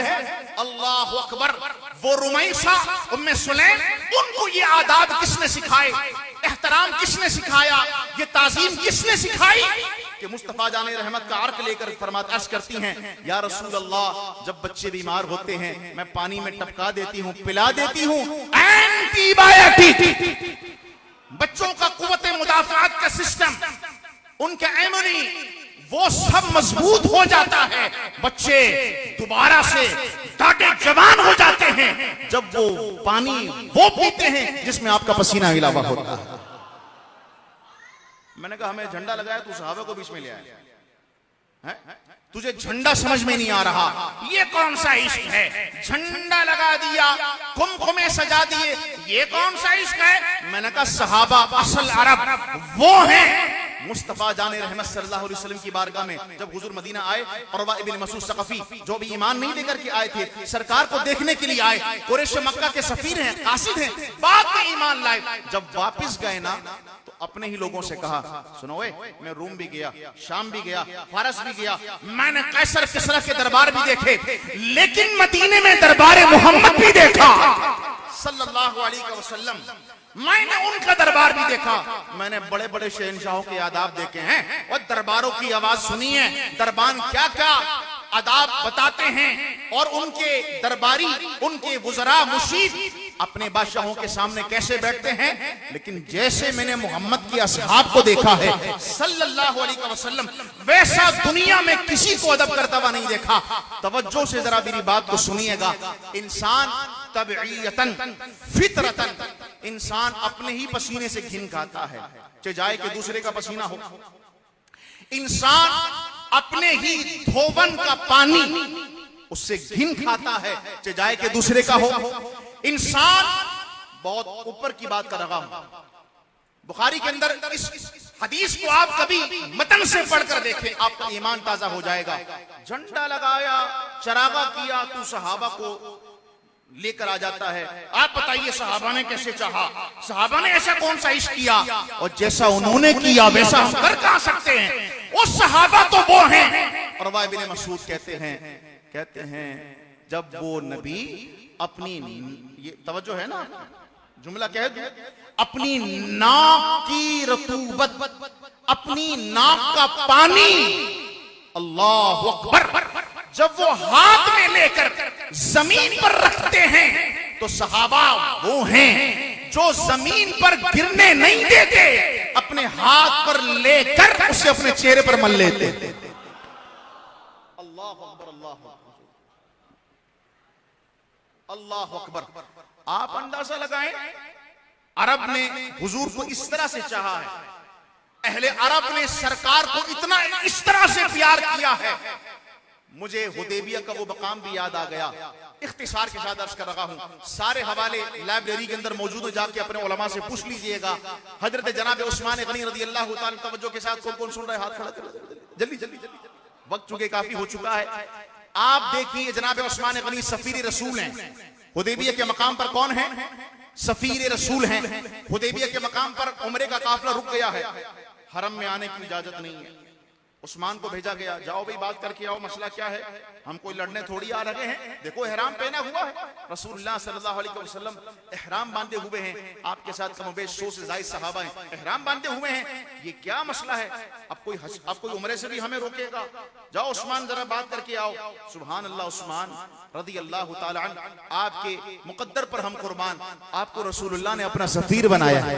अल्लाह अकबर। वो रुमैसा उम्मे सुलैम, उनको ये आदाब किसने सिखाए, एहतराम किसने सिखाया, ये ताजीम किसने सिखाई कि मुस्तफा जाने रहमत का अर्क लेकर फरमात अर्ज करती हैं, या रसूल अल्लाह जब बच्चे बीमार होते हैं मैं पानी में टपका देती हूँ, पिला देती हूँ, एंटीबायोटिक, बच्चों का कुव्वत मुदाफात का सिस्टम, उनका इम्यूनी वो सब मजबूत हो जाता है, बच्चे दोबारा से ताके जवान हो जाते हैं जब वो पानी वो पीते हैं जिसमें आपका पसीना इलावा होता है। मैंने कहा हमें झंडा लगाया तो सहाबा को बीच में ले आया, तुझे झंडा समझ में नहीं आ रहा, ये कौन सा इश्क है? झंडा लगा दिया, कुमकुमे सजा दिए, ये कौन सा इश्क है? मैंने कहा सहाबा असल अरब वो हैं। मुस्तफा जाने रहमत सल्लल्लाहु अलैहि वसल्लम की बारगाह में जब हुजूर मदीना आए, उरवा इब्न मसूद सकफी जो भी ईमान नहीं लेकर के आए थे, सरकार को देखने के लिए आए, कुरैश मक्का के सफीर हैं, कासिद हैं, बाद में ईमान लाए। जब वापस गए ना तो अपने ही लोगों से कहा, सुनो मैं रूम भी गया, शाम भी गया, फारस भी गया, मैंने कैसर किसरा के दरबार भी देखे, लेकिन मदीने में दरबार मोहम्मद भी देखा सल्लल्लाहु अलैहि वसल्लम। मैंने उनका दरबार भी देखा, मैंने बड़े बड़े शहंशाहों के आदाब देखे हैं और दरबारों की आवाज सुनी है, दरबान क्या क्या आदाब बताते हैं और उनके दरबारी, उनके वुज़रा मुशीद अपने बादशाहों के सामने कैसे बैठते हैं। लेकिन जैसे मैंने मोहम्मद की असहाब को देखा है सल्लल्लाहु अलैहि वसल्लम, वैसा दुनिया में किसी को अदब करता हुआ नहीं देखा। तवज्जो से जरा मेरी बात को सुनिएगा। इंसान तबईयतन फितरतन, इंसान अपने ही पसीने से घिन खाता है, चाहे जाए कि दूसरे का पसीना हो। इंसान अपने ही धोवन का पानी उससे घिन खाता है, चाहे जाए कि दूसरे का हो। इंसान, बहुत ऊपर की बात कर रहा हूं, बुखारी के अंदर इस हदीस को आप कभी मतन से पढ़कर देखें, आपका ईमान ताजा हो जाएगा। झंडा लगाया, चरागा किया, तू सहाबा को लेकर आ जाता है। आप बताइए सहाबा ने कैसे चाहा? सहाबा ने ऐसा कौन सा इश्क किया? और जैसा उन्होंने किया वैसा हम कर कहां सकते हैं? वो सहाबा तो वो हैं। और उरवा इब्न मसूद कहते हैं जब वो नबी अपनी, ये तवज्जो है ना, जुमला कह दो, अपनी नाक की रतूबत, अपनी नाक का पानी, अल्लाह अकबर, जब वो हाथ में लेकर जमीन पर रखते हैं तो सहाबा वो हैं जो जमीन पर गिरने नहीं देते, अपने हाथ पर लेकर उसे अपने चेहरे पर मल लेते। अल्लाह अकबर, अल्लाह अल्लाह अकबर। आप अंदाजा लगाएं, अरब ने हुजूर को इस तरह से चाहा है, अहले अरब ने सरकार को इतना इस तरह से प्यार किया है। मुझे हुदैबिया का वो मकाम भी याद आ गया। इख्तिसार के साथ अर्ज कर रहा हूं, सारे हवाले लाइब्रेरी के अंदर मौजूद है, जाके अपने उलमा से पूछ लीजिएगा। हजरत जनाब उस्मान गनी रज़ी अल्लाह ताला, तवज्जो के साथ कौन कौन सुन रहा है? हाथ खड़ा करो जल्दी जल्दी, वक्त चूंकि काफी हो चुका है। आप देखिए जनाब उस्मान गनी सफीर रसूल हैं। हुदैबिया के मकाम पर कौन है? सफीर रसूल हैं। हुदैबिया के मकाम पर उम्रे का काफिला रुक गया है, हरम में आने की इजाजत नहीं है। उस्मान को भेजा गया, जाओ भाई बात करके आओ, मसला क्या है? हम कोई लड़ने थोड़ी आ रहे हैं, देखो एहराम पहना हुआ है, रसूलुल्लाह सल्लल्लाहु अलैहि वसल्लम एहराम बांधे हुए हैं, आपके साथ कमोबेश 100 से ज्यादा सहाबा हैं, एहराम बांधे हुए हैं, ये क्या मसला है? अब कोई उम्रे से भी हमें रोकेगा? जाओ उस्मान जरा बात करके आओ। सुभान अल्लाह, उस्मान रज़ी अल्लाह ताला अन्हु, आपके मुकद्दर पर हम कुर्बान, आपको रसूलुल्लाह ने अपना सफीर बनाया है।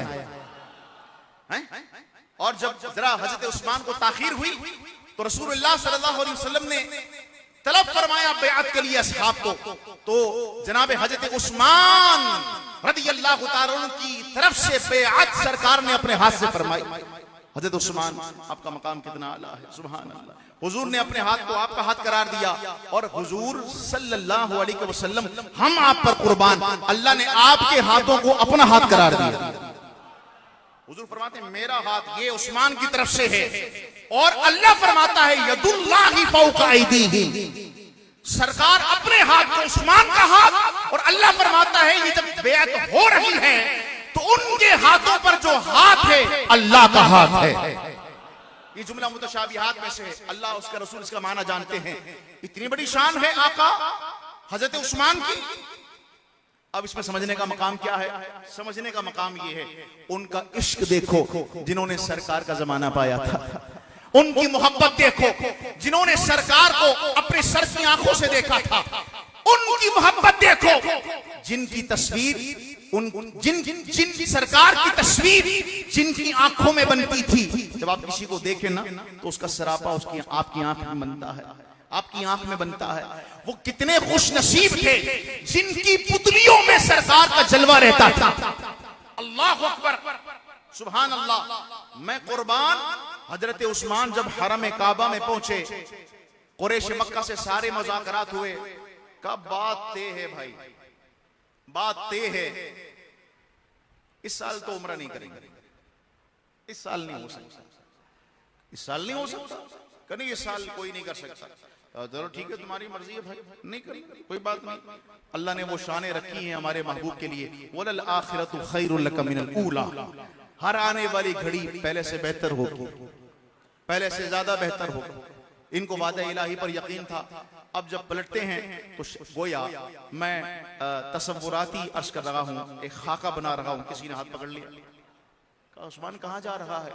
और जब जरा हजरत उस्मान को ताखीर हुई तो रसूलुल्लाह सल्लल्लाहु अलैहि वसल्लम ने तलब फरमाया बैअत के लिए असहाब को, तो जनाब हजरत उस्मान रज़ियल्लाहु ताला अन्हु की तरफ से बैअत सरकार ने अपने हाथ से फरमाई। हजरत उस्मान, आपका मकाम कितना आला है, सुभान अल्लाह। हुजूर ने अपने हाथ को आपका हाथ करार दिया और हुजूर सल्लल्लाहु अलैहि वसल्लम, हम आप पर कुर्बान, अल्लाह ने आपके हाथों को अपना हाथ करार दिया। हुजूर फरमाते हैं मेरा हाथ ये उस्मान की तरफ से है, और अल्लाह फरमाता है यदुल्लाहि फौका ऐदीही, सरकार अपने हाथ को, उस्मान का हाथ, और अल्लाह फरमाता है ये जब बैअत हो रही है तो उनके हाथों पर जो हाथ है अल्लाह का हाथ है। ये जुमला मुतशाबिहात में से है, अल्लाह उसका रसूल इसका माना जानते हैं। इतनी बड़ी शान है आका हजरत उस्मान की। अब इसमें समझने का मकाम क्या है? समझने का मकाम ये है, उनका इश्क देखो जिन्होंने सरकार का जमाना पाया था, उनकी मोहब्बत देखो जिन्होंने सरकार को अपने सर की आंखों से देखा था, उनकी मोहब्बत देखो जिनकी तस्वीर, जिन सरकार की तस्वीर जिनकी आंखों में बनती थी। जब आप किसी को देखें ना तो उसका सरापा उसकी आपकी आंख में बनता है, आपकी आंख में बनता है। वो कितने खुश नसीब थे जिनकी पुतलियों में सरकार का जलवा रहता था। अल्लाह अकबर, सुभान अल्लाह। मैं कुर्बान हजरत उस्मान जब हरम काबा में पहुंचे, कुरैश मक्का से सारे मुज़ाकरात हुए, कहा बात तय है भाई, बात तय है, इस साल तो उम्रा नहीं करेंगे, इस साल नहीं हो सकता, इस साल नहीं हो सकता, कहीं इस साल कोई नहीं कर सकता। चलो ठीक है, तुम्हारी मर्जी है भाई, नहीं करेंगे, कोई बात नहीं। अल्लाह ने वो शानें रखी हैं हमारे महबूब के लिए, वलल आखिरतु खैरुल लक मिनल ऊला, हर आने वाली घड़ी पहले से बेहतर होगी, पहले से ज्यादा बेहतर होगी। इनको वादा इलाही पर यकीन था। अब जब पलटते हैं तो गोया मैं तसव्वुराती अर्ज कर रहा हूँ, एक खाका बना रहा हूँ, किसी ने हाथ पकड़ लिया, कहा उस्मान कहाँ जा रहा है?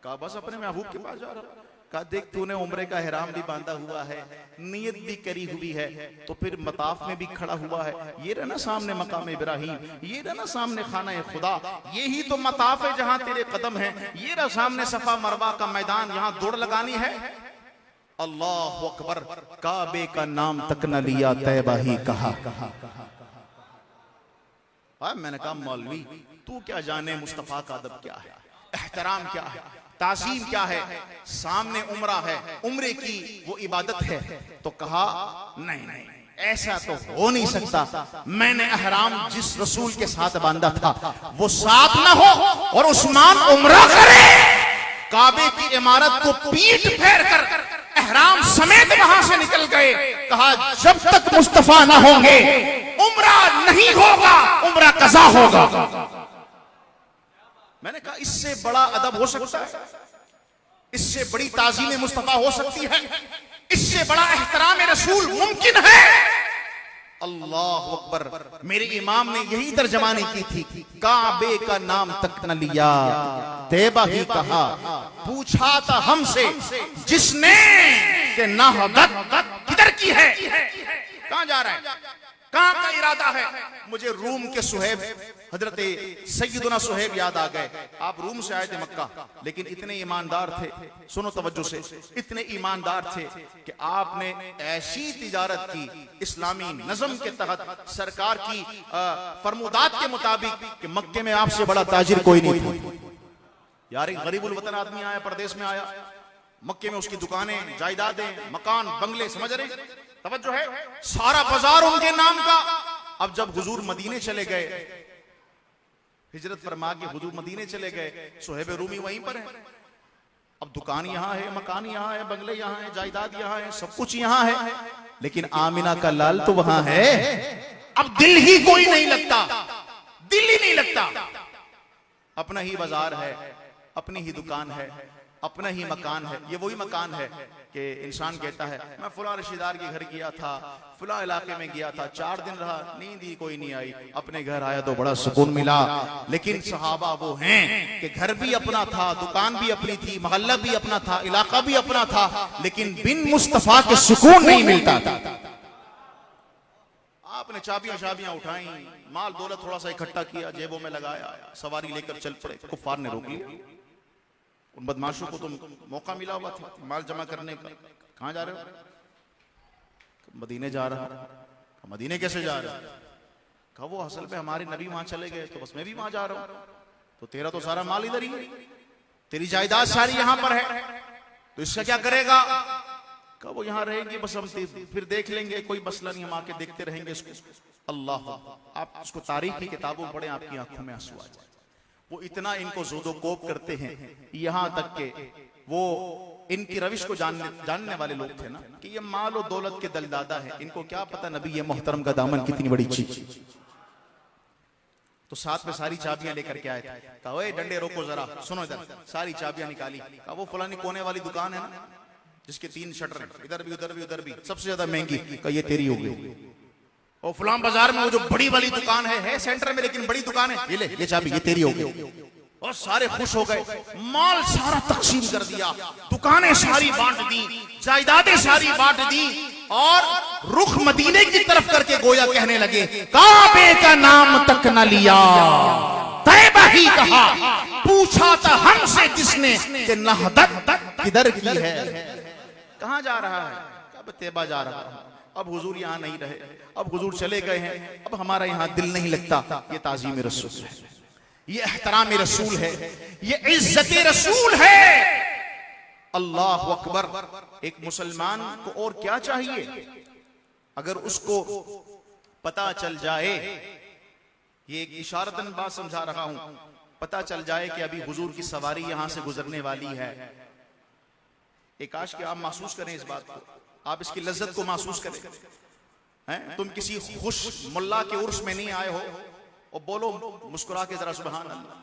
कहा बस अपने महबूब के पास जा रहा हूँ। कहा देख तूने उम्रे का ihram भी बांधा हुआ है, नियत भी करी हुई है, तो फिर मताफ में भी खड़ा हुआ है, ये रहना सामने मकाम इब्राहिम, ये रहना सामने खाना खुदा, ये ही तो मताफ है जहां तेरे कदम है, ये रहा सामने सफा मरवा का मैदान, यहाँ दौड़ लगानी है। अल्लाह अकबर, काबे का नाम तक न लिया, तैबा ही कहा। मैंने कहा मौलवी तू क्या जाने मुस्तफा का अदब क्या है, एहतराम क्या है, ताज़ीम क्या है, सामने उम्रा है, उम्रे की वो इबादत है। तो कहा नहीं नहीं ऐसा तो हो नहीं सकता, मैंने अहराम जिस रसूल के साथ बांधा था वो साथ ना हो और उस्मान उम्रा करे, काबे की इमारत को पीठ फेर कर अहराम समेत वहां से निकल गए। कहा जब तक मुस्तफा ना होंगे उम्रा नहीं होगा, उम्रा कज़ा होगा। मैंने कहा इससे बड़ा अदब हो सकता है, इससे बड़ी ताज़ीम मुस्तफा हो सकती है, इससे बड़ा एहतराम रसूल मुमकिन है? अल्लाह अकबर, मेरे इमाम ने यही तर्जमानी की थी, काबे का नाम तक न लिया, तैबा ही कहा। पूछा था हमसे जिसने कि नाहदत किधर की है, कहां जा रहा है, कहां का इरादा है? मुझे रूम के सुहेब हजरत सैयदना सुहेब याद आ गए। आप रूम से आए थे मक्का, लेकिन इतने ईमानदार थे, सुनो तवज्जो से, इतने ईमानदार थे कि आपने ऐसी तिजारत की इस्लामी नज़म के तहत सरकार की फरमुदात के मुताबिक कि मक्के में आपसे बड़ा ताजिर कोई नहीं था। यार एक गरीबुल वतन आदमी आया, परदेश में आया, मक्के में उसकी दुकानें, जायदादें, मकान, बंगले, समझ रहे, तवज्जो है, सारा बाजार उनके नाम का। अब जब हुजूर मदीने चले गए, हिजरत फरमा के हुजूर मदीने चले गए, सुहेब रूमी वहीं पर है। अब दुकान यहाँ है, मकान यहाँ है, बंगले यहाँ है, जायदाद यहाँ है, सब कुछ यहाँ है, लेकिन आमिना का लाल तो वहां है। अब दिल ही कोई नहीं लगता, दिल ही नहीं लगता। अपना ही बाजार है, अपनी ही दुकान है, अपना ही मकान है। ये वही मकान है कि इंसान कहता है मैं फुला रिश्तेदार के घर गया था, फुला इलाके में गया था, 4 दिन रहा, नींद ही कोई नहीं आई, अपने घर आया तो बड़ा सुकून मिला। लेकिन सहाबा वो हैं कि घर भी अपना था, दुकान भी अपनी थी, मोहल्ला भी अपना था, इलाका भी अपना था, लेकिन बिन मुस्तफा के सुकून नहीं मिलता था। आपने चाबियां उठाई, माल दौलत थोड़ा सा इकट्ठा किया, जेबों में लगाया, सवारी लेकर चल पड़े। कुफ्फार ने रोक लिया, उन बदमाशों को तो मौका मिला हुआ था माल जमा करने का। कहां जा रहे हो? मदीने जा रहा। मदीने कैसे जा रहे? कहा वो असल में हमारे नबी वहां चले गए तो बस मैं भी वहां जा रहा हूं। तो तेरा तो सारा माल इधर ही है, तेरी जायदाद सारी यहां पर है, तो इसका क्या करेगा? कहा वो यहां रहेंगे, बस हम फिर देख लेंगे, कोई मसला नहीं, हम आके देखते रहेंगे इसको। अल्लाह, आप उसको तारीख की किताबों पढ़े, आपकी आंखों में आंसू आ जाए। वो इतना इनको ज़ोदोकोप करते हैं, यहां तक के वो इनकी रविश को जानने वाले लोग थे ना कि ये माल और दौलत के दलदादा है, इनको क्या पता नबी ये मोहतरम का दामन कितनी बड़ी चीज। तो साथ में सारी चाबियां लेकर के आए थे। कहा ओए डंडे रोको जरा, सुनो इधर। सारी चाबियां निकाली। कहा वो फलानी कोने वाली दुकान है ना जिसके 3 शटर, इधर भी उधर भी उधर भी, सबसे ज्यादा महंगी, कहा ये तेरी होगी। और फलाम बाजार में वो जो बड़ी वाली दुकान है सेंटर में, लेकिन बड़ी दुकान है, ये ले ये चाबी, ये तेरी होगी। और सारे खुश हो गए, माल सारा तकसीम कर दिया, दुकानें सारी बांट दी, जायदादें सारी बांट दी, और रुख मदीने की तरफ करके गोया कहने लगे काबे का नाम तक न लिया, तैबा ही कहा। पूछा था हमसे जिसने कि नाहदत किधर की है, कहां जा रहा है? कब तैबा जा रहा है। अब हुजूर यहाँ नहीं रहे, अब हुजूर चले गए हैं, अब हमारा यहाँ दिल नहीं लगता। ये ताज़ीम रसूल है, ये एहतराम रसूल है, ये इज्जत रसूल है। अल्लाह अकबर। एक मुसलमान को और क्या चाहिए? अगर उसको पता चल जाए, ये एक इशारतन बात समझा रहा हूं, पता चल जाए कि अभी हुजूर की सवारी यहां से गुजरने वाली है, एक काश कि आप महसूस करें इस बात को, आप इसकी लज्जत को महसूस करें। हैं? तुम किसी खुश मुल्ला के उर्स में नहीं आए हो और बोलो मुस्कुरा के जरा सुभान अल्लाह,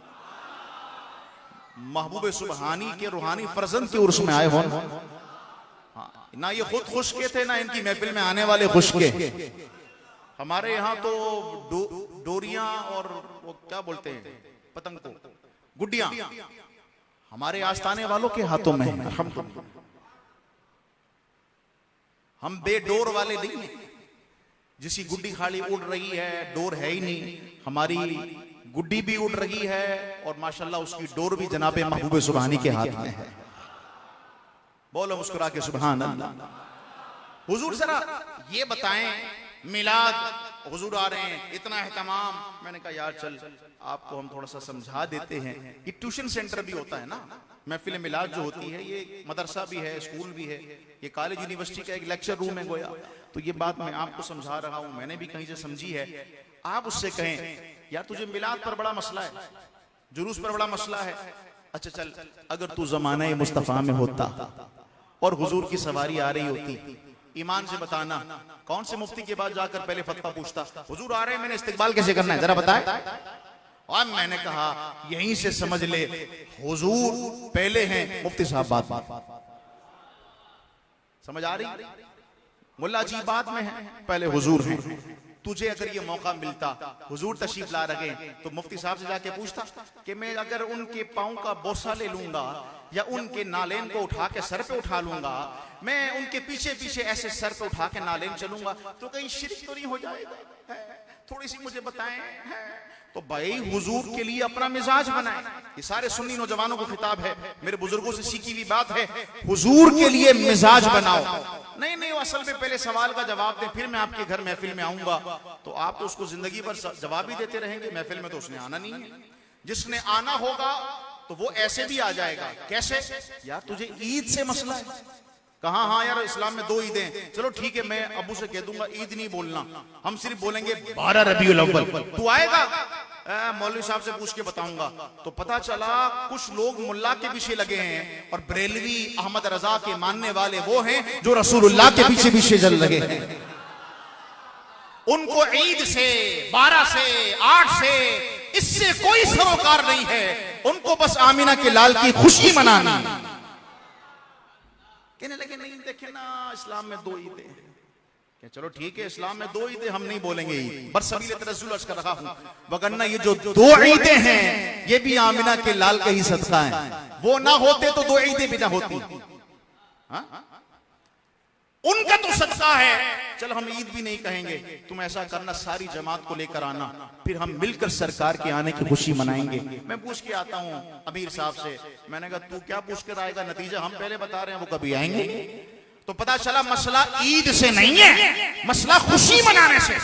महबूब सुबहानी के रूहानी फर्जंद के उर्स में आए हो। हाँ, ना ये खुद खुश के थे, ना इनकी महफिल में आने वाले खुश के। हमारे यहाँ तो डोरियां और वो क्या बोलते हैं, पतंग को, गुड्डियां हमारे आस्ताने वालों के हाथों में है। हम बेडोर वाले नहीं हैं, जिसी गुड्डी खाली उड़ रही है, डोर है ही नहीं। हमारी गुड्डी भी उड़ रही है और माशाल्लाह उसकी डोर भी जनाबे महबूब सुबहानी के हाथ में है। बोलो मुस्कुरा के सुभान अल्लाह। हुजूर जरा ये बताएं, मिलाद हुजूर आ रहे हैं, इतना एहतमाम। मैंने कहा यार चल आपको हम थोड़ा सा समझा देते हैं। ये ट्यूशन सेंटर भी होता है ना, महफिल मिलाद जो होती है, ये मदरसा भी है, स्कूल भी है, ये कॉलेज यूनिवर्सिटी का एक लेक्चर रूम है गोया। तो ये बात मैं आपको समझा रहा हूं, मैंने भी कहीं से समझी है। आप उससे कहें यार तुझे मिलाद पर बड़ा मसला है, जुलूस पर बड़ा मसला है। अच्छा चल, अगर तू ज़माने मुस्तफ़ा में होता और हुजूर की सवारी आ रही होती, ईमान से बताना कौन से मुफ्ती के पास जाकर पहले फतवा पूछता, हुजूर आ रहे हैं, मैंने इस्तिकबाल कैसे करना है जरा बताए। और मैंने कहा यहीं से समझ ले, हुजूर पहले हैं, मुफ्ती साहब बात समझ आ रही? मुल्ला जी बाद में है, पहले हुजूर हैं। तुझे अगर ये मौका मिलता, हुजूर तशरीफ ला रहे तो मुफ्ती साहब से जाके पूछता कि मैं अगर उनके पाँव का बोसा ले लूंगा या उनके नालेन को उठा के सर पे उठा लूंगा, मैं उनके पीछे पीछे ऐसे सर पे उठा के नालेन चलूंगा, तो कहीं शिरक तो नहीं हो जाएगा? थोड़ी सी मुझे बताएं। तो भाई हुजूर के लिए अपना मिजाज बनाए। ये सारे सुन्नी नौजवानों को खिताब है, मेरे बुजुर्गों से सीखी हुई बात है, हुजूर के लिए मिजाज बनाओ। नहीं नहीं, असल में पहले सवाल का जवाब दें, फिर मैं आपके घर महफिल में आऊंगा। तो आप तो उसको जिंदगी भर जवाब ही देते रहेंगे, महफिल में तो उसने आना नहीं है। जिसने आना होगा तो वो ऐसे भी आ जाएगा। कैसे? यार तुझे ईद से मसला है। कहा हाँ यार इस्लाम में 2 ईदें, चलो ठीक है, मैं अबू से कह दूंगा ईद नहीं बोलना, हम सिर्फ बोलेंगे 12 रबीउल अव्वल। तू आएगा? मौलवी साहब से पूछ के बताऊंगा। तो पता चला कुछ लोग मुल्ला के पीछे लगे हैं और बरेलवी अहमद रजा के मानने वाले वो हैं जो रसूलुल्लाह के पीछे पीछे चल लगे हैं। उनको ईद से, 12 से, 8 से, इससे कोई सरोकार नहीं है। उनको बस आमीना के लाल की खुशी मनानी। कहने लगे नहीं देखे ना, इस्लाम में 2 ईदें हैं। चलो ठीक है, इस्लाम में 2 ईदें हम नहीं बोलेंगे ईद, बस सबीले तरज्जुल अर्ज कर रहा हूं, वगरना ये जो 2 ईदें हैं ये भी आमिना के लाल का ही सदका है। वो ना होते तो 2 ईदें भी ना होती। हाँ? उनका तो सदका है। चल हम ईद भी नहीं कहेंगे, तुम ऐसा करना सारी जमात को लेकर आना, फिर हम मिलकर सरकार के आने की खुशी मनाएंगे। मैं पूछ के आता हूँ अमीर साहब से, मैंने कहा तू क्या पूछ कर आएगा, नतीजा हम पहले बता रहे हैं, वो कभी आएंगे? तो पता चला मसला ईद से नहीं है, मसला खुशी मनाने से।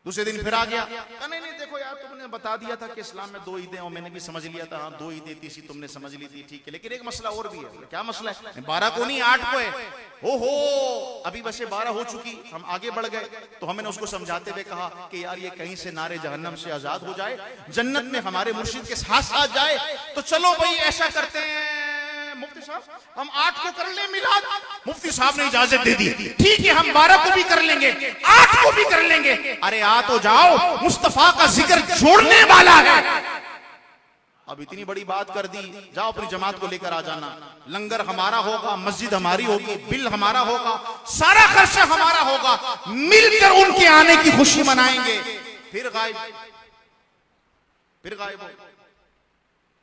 दूसरे दिन फिर आ गया, नहीं नहीं देखो यार तुमने बता दिया था कि इस्लाम में 2 ईदें और मैंने भी समझ लिया था, हाँ 2 ईदें थी, तुमने समझ ली थी, ठीक है, लेकिन एक मसला और भी है। क्या मसला है? 12 को नहीं 8 को है। ओहो, अभी वैसे 12 हो चुकी, हम आगे बढ़ गए। तो हमने उसको समझाते हुए कहा कि यार ये कहीं से नारे जहन्नम से आजाद हो जाए, जन्नत में हमारे मुर्शिद के साथ साथ जाए। तो चलो भाई ऐसा करते हैं मुफ्ती साहब, हम 8 को कर ले मिलाद। मुफ्ती साहब ने इजाजत दे दी, ठीक है हम 12 को भी कर लेंगे, 8 को भी कर लेंगे। अरे आ तो जाओ, मुस्तफा का जिक्र छोड़ने वाला है। अब इतनी बड़ी बात कर दी, जाओ अपनी जमात को लेकर आ जाना, लंगर हमारा होगा, मस्जिद हमारी होगी, बिल हमारा होगा, सारा खर्चा हमारा होगा, मिलकर उनके आने की खुशी मनाएंगे। फिर गायब हो।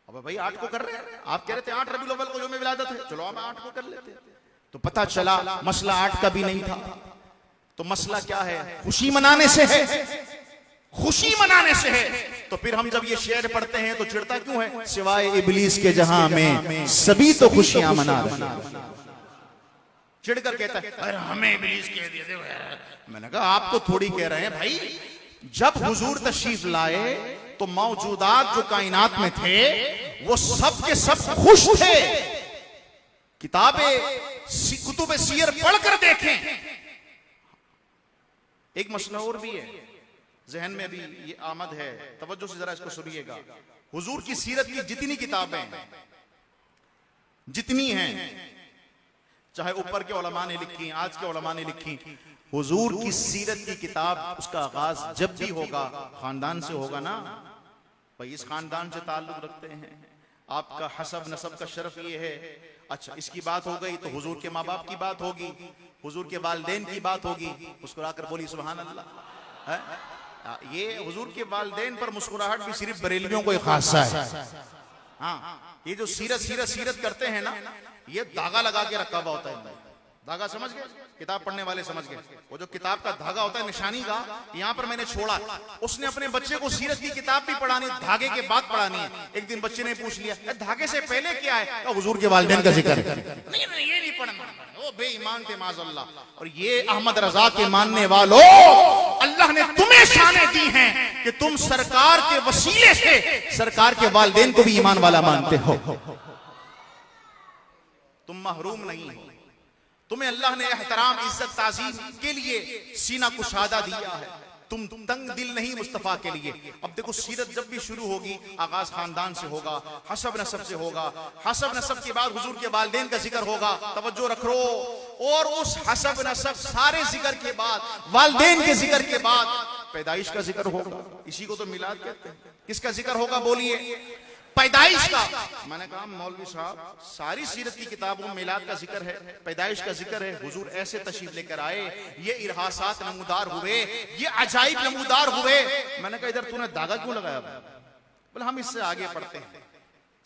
अब भाई 8 को कर रहे हैं, आप कह रहे थे 8 रबीउल अव्वल को जो में विलादत है, चलो हम 8 को कर लेते हैं। तो पता चला मसला 8 का भी नहीं था। तो मसला क्या है? खुशी मनाने से है, खुशी मनाने से है। तो फिर हम जब ये शेर पढ़ते हैं तो चिढ़ता क्यों है? सिवाय इबलीस के जहां में सभी तो खुशियां मना रहे हैं। चिढ़कर कहता है अरे हमें इबलीस कह दिया। मैंने कहा आपको थोड़ी कह रहे हैं भाई, जब हुजूर तशरीफ लाए तो मौजूदात जो कायनात में थे वो सब के सब खुश थे। कुतुब सीयर पढ़कर देखें। एक मसला और भी है, जहन में भी ये आमद है, तवज्जो से जरा इसको सुनिएगा। हुजूर की सीरत की जितनी किताबें जितनी हैं, चाहे ऊपर के उलमा ने लिखी, आज के उलमा ने लिखी, हुजूर की सीरत की किताब उसका आगाज जब भी होगा खानदान से होगा ना, भाई इस खानदान से ताल्लुक रखते हैं, आपका हसब नसब का शरफ ये है। अच्छा, इसकी बात हो गई तो हुजूर के माँ बाप की बात होगी, हुजूर के वालिदैन की बात होगी। मुस्कुराकर बोली सुभान अल्लाह। ये हुजूर के वालिदैन पर मुस्कुराहट भी सिर्फ बरेलियों को खासा है। हाँ, ये जो सीरत सीरत सीरत करते हैं ना, ये धागा लगा के रखा हुआ होता है। धागा समझ गए, किताब पढ़ने वाले समझ गए, वो जो किताब का धागा होता है निशानी का, यहाँ पर मैंने छोड़ा। उसने अपने बच्चे को सीरत की किताब भी पढ़ानी, धागे के बाद पढ़ानी है। एक दिन बच्चे ने पूछ लिया, धागे से पहले क्या है? तो हुजूर के वालिदैन का जिक्र है। नहीं नहीं, ये नहीं पढ़ना, वो बेईमान थे माज़अल्लाह। और ये अहमद रजा के मानने वालों, अल्लाह ने तुम्हें शाने दी हैं कि तुम सरकार के वसीले से सरकार के वालिदैन को भी ईमान वाला मानते हो। तुम महरूम नहीं हो, तुम्हें अल्लाह ने एहतराम इज्जत ताज़ीम के लिए सीना कुशादा दिया है, तुम तंग दिल नहीं मुस्तफा के लिए। अब देखो, सीरत जब भी शुरू होगी आगाज खानदान से होगा, हसब नसब से होगा, हसब नसब के बाद हुजूर के वालिदैन का जिक्र होगा। तवज्जो रखो, और उस हसब नसब सारे जिक्र के बाद, वालिदैन के जिक्र के बाद पैदाइश का जिक्र होगा। इसी को तो मिलाद कहते हैं। किसका जिक्र होगा बोलिए? पैदाइश का। मैंने कहा मौलवी साहब, सारी सीरत की किताबों में मिलाद का जिक्र है, पैदाइश का जिक्र है। हुजूर ऐसे तशरीफ लेकर आए, ये इरहासात नमूदार हुए, ये अजाइब नमूदार हुए। मैंने कहा इधर तूने धागा क्यों लगाया? बोले हम इससे आगे पढ़ते हैं,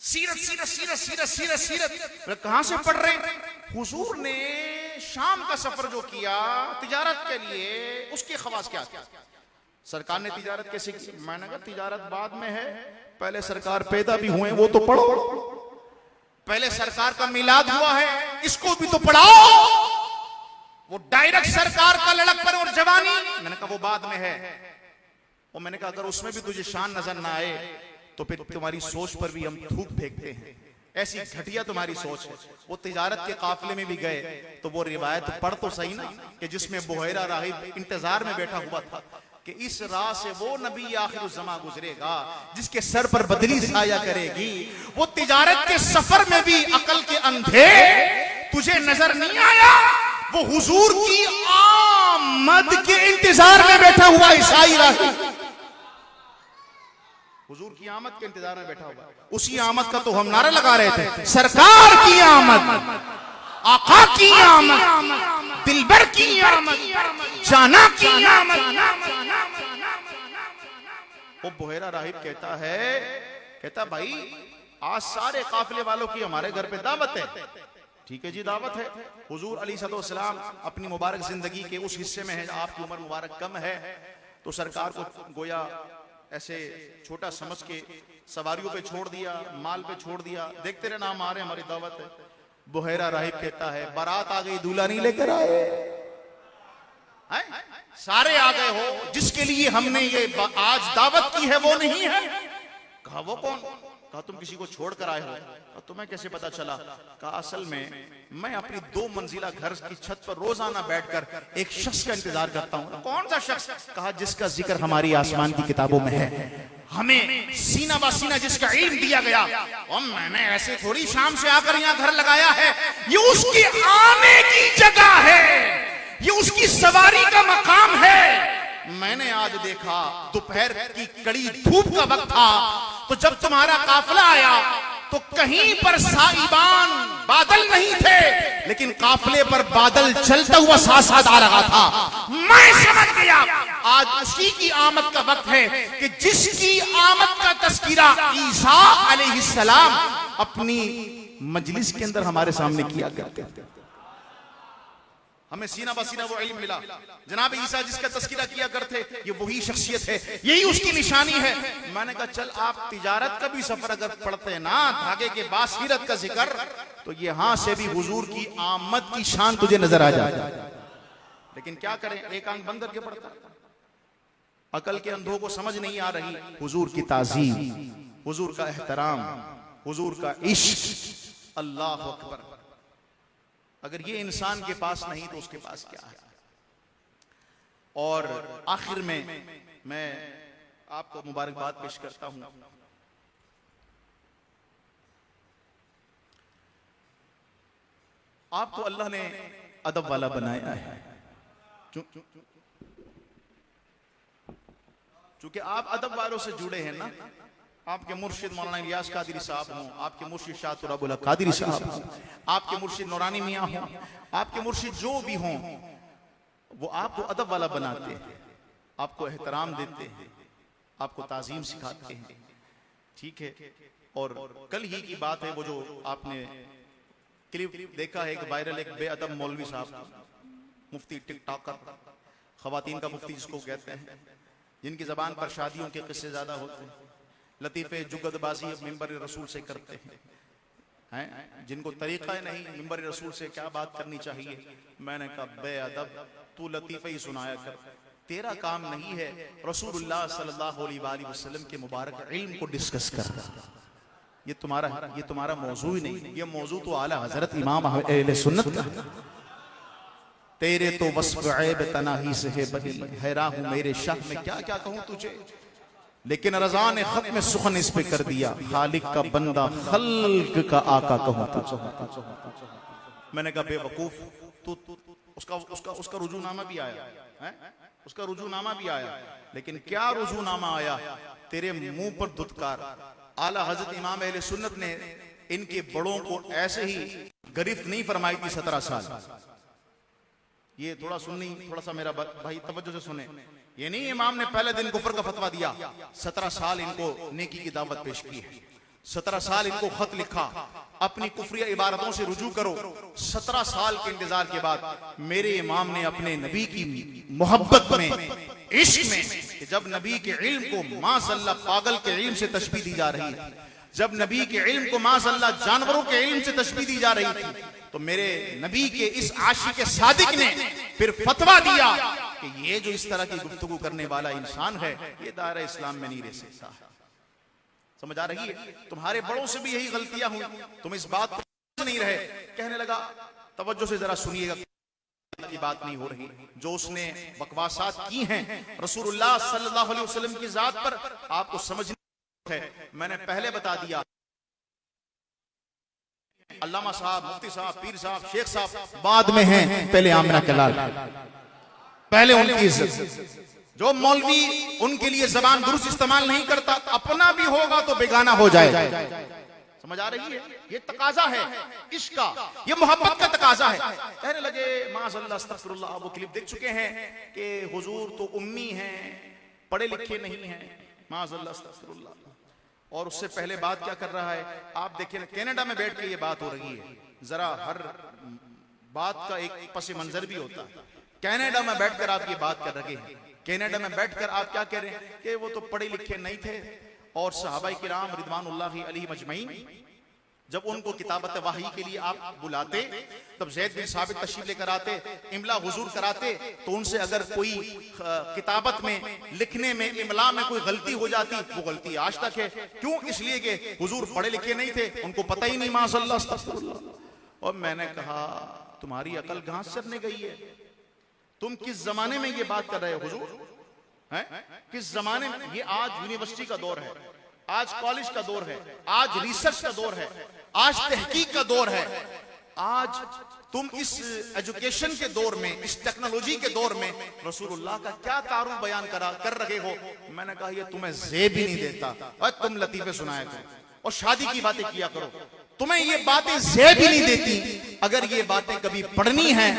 सीरत सीरत सीरत सीरत सीरत सीरत। कहां से पढ़ रहे? हुजूर ने शाम का सफर जो किया तिजारत के लिए, उसके खवास क्या था? सरकार ने तिजारत कैसे की? मैंने कहा तिजारत बाद में है, पहले सरकार पैदा भी हुए, वो तो पढ़ो। पहले सरकार का मिलाद हुआ है, इसको भी तो पढ़ाओ। वो डायरेक्ट सरकार का लड़कपन और जवानी, मैंने कहा वो बाद में है। और मैंने कहा अगर उसमें भी तुझे शान नजर ना आए तो फिर तुम्हारी सोच पर भी हम थूक फेंकते हैं। ऐसी घटिया तुम्हारी सोच है। वो तिजारत के काफिले में भी गए तो वो रिवायत पढ़ तो सही ना, कि जिसमें बुहैरा राहिब इंतजार में बैठा हुआ था कि इस राह से वो नबी आखिर ज़मा गुजरेगा जिसके सर पर बदली साया करेगी। वो तिजारत के सफर में भी अकल के अंधे तुझे नजर नहीं आया? वो हुजूर की आमद के इंतजार में बैठा हुआ ईसाई राही, हुजूर की आमद के इंतजार में बैठा हुआ। उसी आमद का तो हम नारा लगा रहे थे, सरकार की आमद, आका की आमद, दिलबर की आमद, जाना की आमद। वो बुहैरा राहिब कहता भाई आज सारे काफिले वालों की हमारे घर पे दावत है। ठीक है जी, दावत है। हुजूर अलैहिस्सलाम अपनी मुबारक जिंदगी के उस हिस्से में है, आपकी उम्र मुबारक कम है, तो सरकार को गोया ऐसे छोटा समझ के सवारियों पे छोड़ दिया, माल पे छोड़ दिया, देखते रहना हम आ रहे, हमारी दावत है। बुहैरा राहिब कहता है बारात आ गई, दूल्हा नहीं लेकर आए, सारे आ गए हो, जिसके लिए हमने ये आज दावत की है वो नहीं है। कहा वो कौन? कहा तुम किसी को छोड़ कर आए हो। कहा तुम्हें कैसे पता चला? कहा असल में मैं अपनी 2 मंजिला घर की छत पर रोजाना बैठकर एक शख्स का इंतजार करता हूँ। कौन सा शख्स? कहा जिसका जिक्र हमारी आसमान की किताबों में है, हमें सीना बासीना जिसका इल्म दिया गया। और मैंने ऐसे थोड़ी शाम से आकर यहाँ घर लगाया है, ये उसकी आने की जगह है, ये उसकी सवारी का मकाम है। मैंने आज देखा दोपहर की कड़ी धूप का वक्त था, तो जब तुम्हारा काफिला आया तो कहीं पर साइबान बादल नहीं थे, लेकिन काफिले पर बादल चलता हुआ साथ साथ आ रहा था। मैं समझ गया आज उसी की आमद का वक्त है कि जिसकी आमद का तस्कीरा ईसा अलैहिस्सलाम अपनी मजलिस के अंदर हमारे सामने किया करते थे। हमें सीना बसीना वो इल्म मिला। जनाब ईसा जिसका तस्कीरा किया करते, ये वही शख्सियत है, यही उसकी निशानी है। मैंने कहा चल आप तिजारत का भी सफर अगर पढ़ते हैं ना, धागे के बाद सीरत का जिक्र, तो यहाँ से भी हुजूर की आमद की शान तुझे नजर आ जाए। लेकिन क्या करें, एक आंख बंद करके पढ़ता, अकल के अंधों को समझ नहीं आ रही हुजूर की ताज़ीम, हुजूर का एहतराम, हुजूर का इश्क। अल्लाह अकबर। अगर ये इंसान के पास नहीं तो उसके पास क्या है। और आखिर में मैं आपको मुबारकबाद पेश करता हूं। आपको अल्लाह ने अदब वाला बनाया है, चूंकि आप अदब वालों से जुड़े हैं ना। आपके मुर्शिद मौलाना इलियास कादरी साहब हों, आपके मुर्शिद शाह तुराबुल हक कादरी साहब हों, आपके मुर्शिद नूरानी मियाँ हों, आपके मुर्शिद जो भी हों, वो आपको अदब वाला बनाते हैं, आपको एहतराम देते हैं, आपको ताजीम सिखाते हैं। ठीक है। और कल ही की बात है, वो जो आपने क्लिप देखा है, एक वायरल, एक बेअदब मौलवी साहब, मुफ्ती टिकटॉकर, खवातीन का मुफ्ती जिसको कहते हैं, जिनकी जबान पर शादियों के किस्से ज्यादा होते हैं, लतीफे जुगदबाजी अब मिंबर रसूल से करते हैं, जिनको तरीका नहीं मिंबर रसूल से क्या बात करनी चाहिए। मैंने कहा बेअदब, तू लतीफे ही सुनाया कर, तेरा काम नहीं है रसूलुल्लाह सल्लल्लाहु अलैहि वसल्लम के मुबारक इल्म को डिस्कस करना। ये तुम्हारा मौजू ही नहीं, ये मौजू तो आला हजरत इमाम अहले सुन्नत का। तेरे तो वस्फ ऐब तनाही से है बनी, हैरान हूं मेरे शाह में क्या क्या कहूं तुझे, लेकिन रज़ा ने खत में सुखन इस पे कर दिया, खालिक का बंदा खल्क का आका कहूं तुझे। मैंने कहा बेवकूफ, तू उसका रुजूनामा भी आया है, उसका रुजूनामा भी आया, लेकिन क्या रुजूनामा आया, तेरे मुंह पर दुत्कार। आला हजरत इमाम अहले सुन्नत ने इनके बड़ों को ऐसे ही गिरफ्त नहीं फरमाई थी 17 साल। ये थोड़ा सुननी, थोड़ा सा मेरा भाई तवज्जो से सुने। ये नहीं इमाम ने पहले दिन कुफर का फतवा दिया, 17 साल इनको नेकी की दावत पेश की है, 17 साल इनको खत लिखा, अपनी कुफरिया इबारतों से रुजू करो। 17 साल के इंतजार के बाद मेरे इमाम ने अपने नबी की मोहब्बत में, इश्क में, कि जब नबी के इल्म को माशअल्लाह पागल के इल्म से तशबीह दी जा रही थी, जब नबी के इल्म को माशअल्लाह जानवरों के इल्म से तशबीह दी जा रही थी, तो मेरे नबी के इस आशिक सादिक ने फिर फतवा दिया कि ये जो इस तरह की गुफ्तगू करने वाला इंसान है, ये दायरा इस्लाम में नहीं रह सकता। समझ आ रही है? तुम्हारे बड़ों से भी यही गलतियां हुई, तुम इस बात को नहीं रहे। कहने लगा, तवज्जो से जरा सुनिएगा, की बात नहीं हो रही, जो उसने बकवासात की हैं रसूलुल्लाह सल्लल्लाहु अलैहि वसल्लम की जात पर, आपको समझना है। मैंने पहले बता दिया, अल्लामा साहब, मुफ्ती साहब, पीर साहब, शेख साहब बाद में हैं, पहले आमना के लाल, पहले उनकी इज्जत। जो मौलवी उनके लिए जबान दुरुस्त इस्तेमाल नहीं करता, अपना भी होगा तो बेगाना हो जाए। समझ आ रही है? ये तकाजा है इश्क का, ये मोहब्बत का तकाजा है। कहने लगे माज़अल्लाह अस्तगफिरुल्लाह, वो क्लिप देख चुके हैं कि हुजूर तो उम्मी हैं, पढ़े लिखे नहीं हैं, माज़अल्लाह अस्तगफिरुल्लाह। और उससे पहले बात क्या कर रहा है, आप देखिए, कनाडा में बैठ के ये बात हो रही है। जरा हर बात का एक पस मंजर भी होता है। कनाडा में बैठकर आप ये बात कर रहे हैं, कनाडा में बैठकर आप क्या कह रहे हैं कि वो तो पढ़े लिखे नहीं थे, और सहाबाए किराम रिदवानुल्लाहि अलैहिम अजमईन जब उनको किताबत वही के लिए आप बुलाते, तब ज़ैद बिन साबित तशरीफ लेकर आते, इमला हुजूर कराते, तो उनसे अगर कोई किताबत में, लिखने में, इमला में कोई गलती हो जाती, वो गलती आज तक है। क्यों? इसलिए कि हुजूर पढ़े लिखे नहीं थे, उनको पता ही नहीं। माशअल्लाह अस्तगफिरुल्लाह। और मैंने कहा, तुम्हारी अकल घास चरने गई है, तुम किस जमाने में ये बात कर रहे हो हुजूर? किस जमाने में? ये आज यूनिवर्सिटी का दौर है, आज कॉलेज का दौर है, आज रिसर्च का दौर है, आज तहकीक का दौर है। आज तुम इस एजुकेशन के दौर में, इस टेक्नोलॉजी के दौर में रसूलुल्लाह का क्या तारुफ बयान कर रहे हो? मैंने कहा, ये तुम्हें ज़ेब ही नहीं देता, और तुम लतीफे सुनाया करो और शादी की बातें किया करो, तुम्हें ये बातें ज़ेब ही नहीं देती। अगर ये बातें कभी पढ़नी है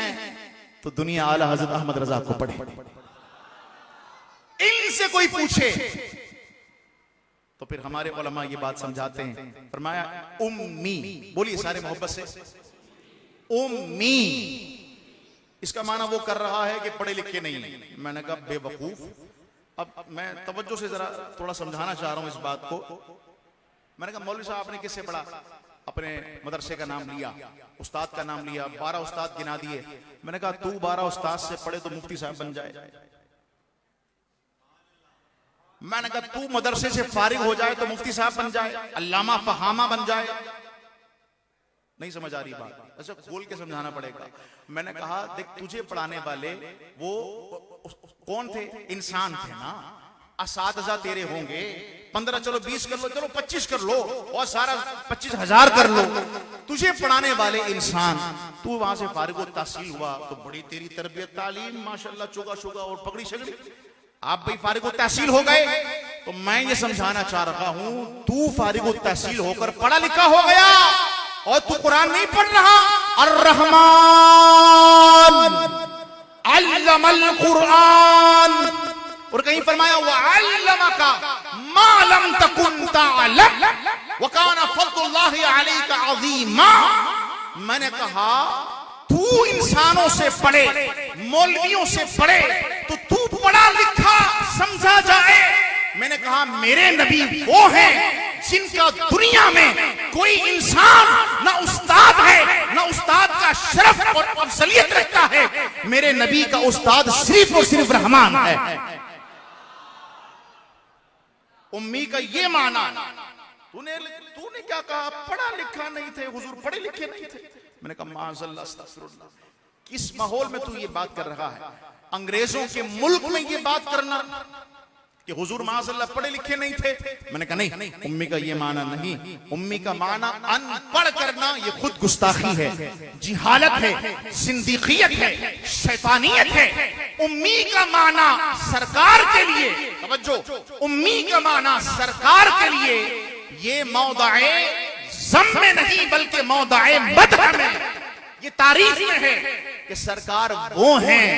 तो दुनिया आला हजरत अहमद रजा को पढ़े, इनसे कोई पूछे तो फिर हमारे उलमा ये बात समझाते हैं। फरमाया उम्मी, बोलिए सारे मोहब्बत से, उम्मी, इसका माना वो कर रहा है कि पढ़े लिखे नहीं है। मैंने कहा बेवकूफ। अब मैं तवज्जो से जरा थोड़ा समझाना चाह रहा हूं इस बात को। मैंने कहा मौलवी साहब आपने किससे पढ़ा? अपने मदरसे का नाम लिया, उस्ताद का नाम लिया, 12 उस्ताद गिना दिए। मैंने कहा तू 12 उस्ताद से पढ़े तो मुफ्ती साहब बन जाए। मैंने कहा तू मदरसे से फारिग हो जाए तो मुफ्ती साहब बन जाए, अल्लामा फहामा बन जाए। नहीं समझ आ रही बात? अच्छा खोल के समझाना पड़ेगा। मैंने कहा देख तुझे पढ़ाने वाले वो कौन थे? इंसान थे ना। असातिज़ा तेरे होंगे 15, चलो 20 कर लो, चलो 25 कर लो, और सारा 25,000 कर लो, तुझे पढ़ाने वाले इंसान। तू वहां से फारिग तहसील हुआ तो बड़ी तेरी तरबियत तालीम माशाल्लाह, चोगा शोगा और पगड़ी शगड़ी, आप भाई फारिग तहसील हो गए। तो मैं ये समझाना चाह रहा हूं, तू फारिग तहसील होकर पढ़ा लिखा हो गया और तू कुरान नहीं पढ़ रहा। अर्रहमान अल्लमल कुरान, और कहीं फरमाया व अल्लमका मा लम तकुन तअलम व काना फज़लुल्लाहि अलैका अज़ीमा। मैंने कहा तू इंसानों से पढ़े, मौलवियों से पढ़े, तो तू पढ़ा लिखा समझा जाए। मैंने कहा मेरे नबी वो हैं जिनका दुनिया में कोई इंसान ना उस्ताद है, ना उस्ताद का शरफ और अफजलियत रखता है। मेरे नबी का उस्ताद सिर्फ और सिर्फ रहमान है। उम्मी का ये माना। तूने क्या कहा? पढ़ा लिखा नहीं थे हुजूर, पढ़े लिखे नहीं थे। मैंने कहा माज़अल्लाह अस्तग़फिरुल्लाह, किस माहौल में तू ये बात कर रहा है? अंग्रेजों के मुल्क में ये बात करना कि हुजूर माज़अल्लाह पढ़े लिखे नहीं थे। मैंने कहा नहीं, उम्मी का ये माना नहीं। उम्मी का माना अनपढ़ करना ये खुद गुस्ताखी है, जिहालत है, सिंदीकियत है, शैतानियत है। उम्मी का माना सरकार के लिए, तवज्जो, उम्मी का माना सरकार के लिए ये मौदाए ज़म में नहीं बल्कि मौदाए मदह में, ये तारीफ में है कि सरकार वो हैं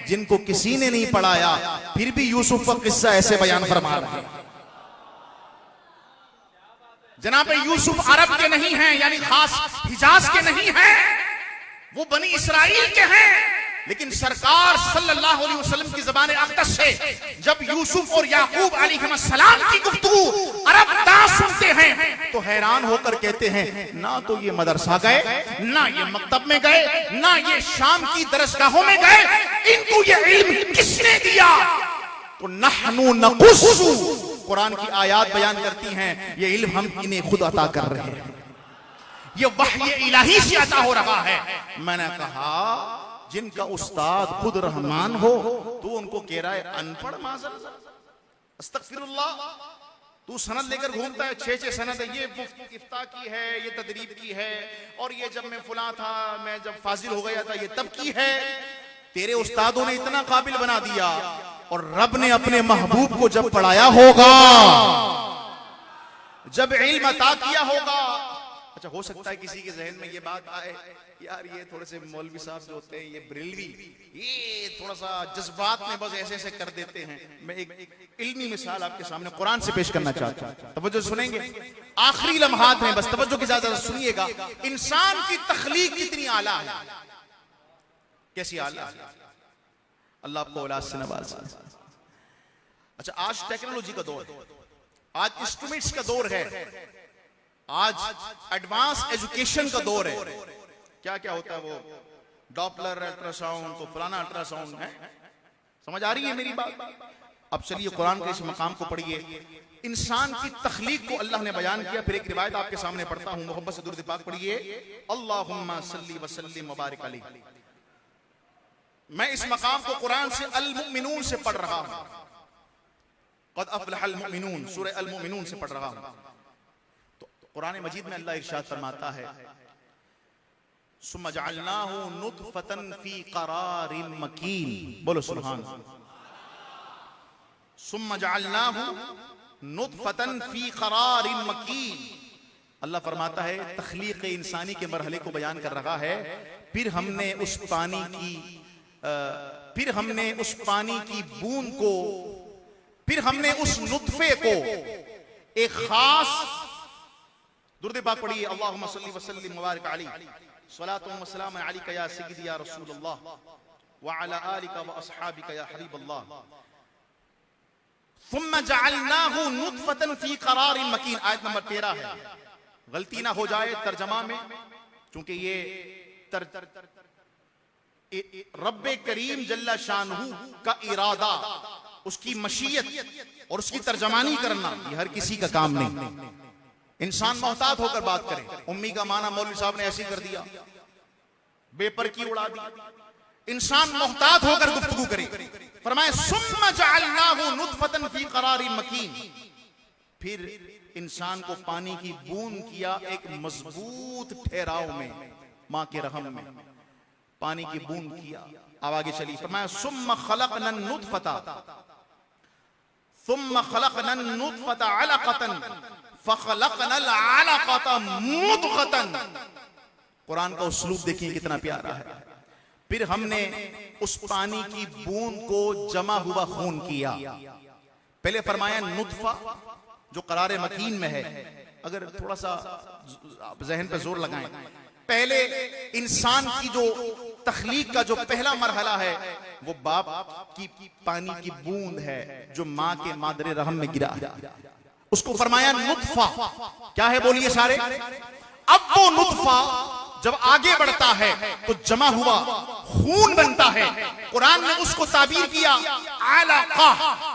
जिनको किसी ने नहीं पढ़ाया, फिर भी यूसुफ का किस्सा ऐसे बयान फरमा रहे हैं। जनाब यूसुफ अरब के नहीं हैं, यानी खास हिजाज के नहीं हैं, वो बनी इसराइल के हैं। लेकिन सरकार सल्लल्लाहु अलैहि वसल्लम की ज़बान अक़दस से जब यूसुफ और याकूब अलैहिस्सलाम की गुफ्तगू अरब दास सुनते हैं तो हैरान होकर कहते हैं ना तो ये मदरसा गए, ना ये मकतब में गए, ना ये शाम की दरसगाहों में गए, इनको ये इल्म किसने दिया? तो नहनु नकुस्सु, कुरान की आयत बयान करती हैं ये इल्म हम इन्हें खुद अता कर रहे हैं, ये वही इलाही से अता हो रहा है। मैंने कहा जिनका उस्ताद खुद रहमान हो तो उनको कह रहा है अनपढ़। माज़अल्लाह, अस्तग़फिरुल्लाह। तू सनद लेकर घूमता है, 6 सनद है, ये इफ्ता की है, ये तदरीब की है, और ये जब मैं फुला था, मैं जब फाजिल हो गया था, ये तब की है। तेरे उस्तादों ने इतना काबिल बना दिया, और रब ने अपने महबूब को जब पढ़ाया होगा, जब इल्म अता किया होगा। अच्छा हो सकता है किसी के जहन में ये बात आए, यार ये थोड़े से मौलवी साहब जो होते हैं ये बरेलवी, ये थोड़ा सा जज्बात में बस ऐसे ऐसे कर देते हैं। मैं एक इल्मी मिसाल आपके सामने कुरान से पेश करना चाहता हूं, तवज्जो सुनेंगे। आखिरी लम्हात हैं, बस तवज्जो के साथ सुनिएगा। इंसान की तख्लीक कितनी आला है, कैसी आला है। अल्लाह आपको औलाद से नवाज़े। अच्छा आज टेक्नोलॉजी का दौर है, आज इंस्ट्रूमेंट्स का दौर है, आज एडवांस एजुकेशन का दौर है। क्या क्या होता है वो डॉपलर अल्ट्रासाउंड, तो फलाना अल्ट्रासाउंड है। समझ आ रही है मेरी बात? अब चलिए कुरान के इस मकाम को पढ़िए। इंसान की तख्लीक को अल्लाह ने बयान किया। फिर एक रिवायत आपके सामने पढ़ता हूं, मोहब्बत से दुरूद पाक पढ़िए। अल्लाहुम्मा सल्ली व सल्लिम व बारिक अलैहि। मैं इस मकाम को कुरान से अल मुमिनून से पढ़ रहा हूं, क़द अफ़लहल मुमिनून, सूरह अल मुमिनून से पढ़ रहा हूं। तो कुरान मजीद में अल्लाह इरशाद फरमाता है सुम्मा जअलनाहु नुतफ़तन फ़ी क़रारिन मकीन। बोलो सुभान अल्लाह। सुम्मा जअलनाहु नुतफ़तन फ़ी क़रारिन मकीन। अल्लाह फरमाता है तख्लीक़ इंसानी के मरहले को बयान कर रहा है। फिर हमने उस पानी की बूंद को, फिर हमने उस नुतफे को एक खास, दुरूद पाक पढ़िए। अल्लाहुम्मा सल्ली व सल्लिम व बारिक अलैहि, सलातु व सलाम अलैका या सय्यदी या रसूलल्लाह व अला आलिका व अस्हाबिका या हबीबल्लाह। सुम्मा जअलनाहु नुतफ़तन फ़ी क़रारिन मकीन। आयत नंबर 13 है। गलती ना हो जाए तर्जमा में, क्योंकि ये रब्बे करीम जल्ला शानहू का इरादा, उसकी मशीयत और उसकी तर्जमानी करना ये हर किसी का काम नहीं। इंसान मोहतात होकर बात करे। उम्मी का माना मौलवी साहब ने ऐसी कर दिया, बेपर की उड़ा दी। इंसान मोहतात होकर गुफ्तगू करे। फरमाए सुम्मा जअलनाहु नुतफतन फी क़रारिन मकीन, फिर इंसान को पानी की बूंद किया एक मजबूत ठहराव में, मां के रहम में पानी की बूंद किया। अब आगे चलिए, फरमाया सुम्मा खलक़ना नुतफता सुम्मा खलक़ना नुतफता अलक़तन फखलक़ना अलक़ता मुदग़तन। कुरान का उसलूब देखिए कितना प्यारा है। फिर हमने उस पानी की बूंद को जमा हुआ खून किया। पहले फरमाया नुतफा जो करारे मकीन में है। अगर थोड़ा सा जहन पे जोर लगाएं, पहले इंसान की जो तख्लीक का जो पहला मरहला है वो बाप की पानी की बूंद है जो मां के मादरे रहम में गिरा है, उसको फरमाया नुतफा। क्या है बोलिए सारे। अब वो नुतफा जब आगे बढ़ता है तो जमा हुआ खून बनता है। कुरान ने उसको ताबीर किया अलक़ा।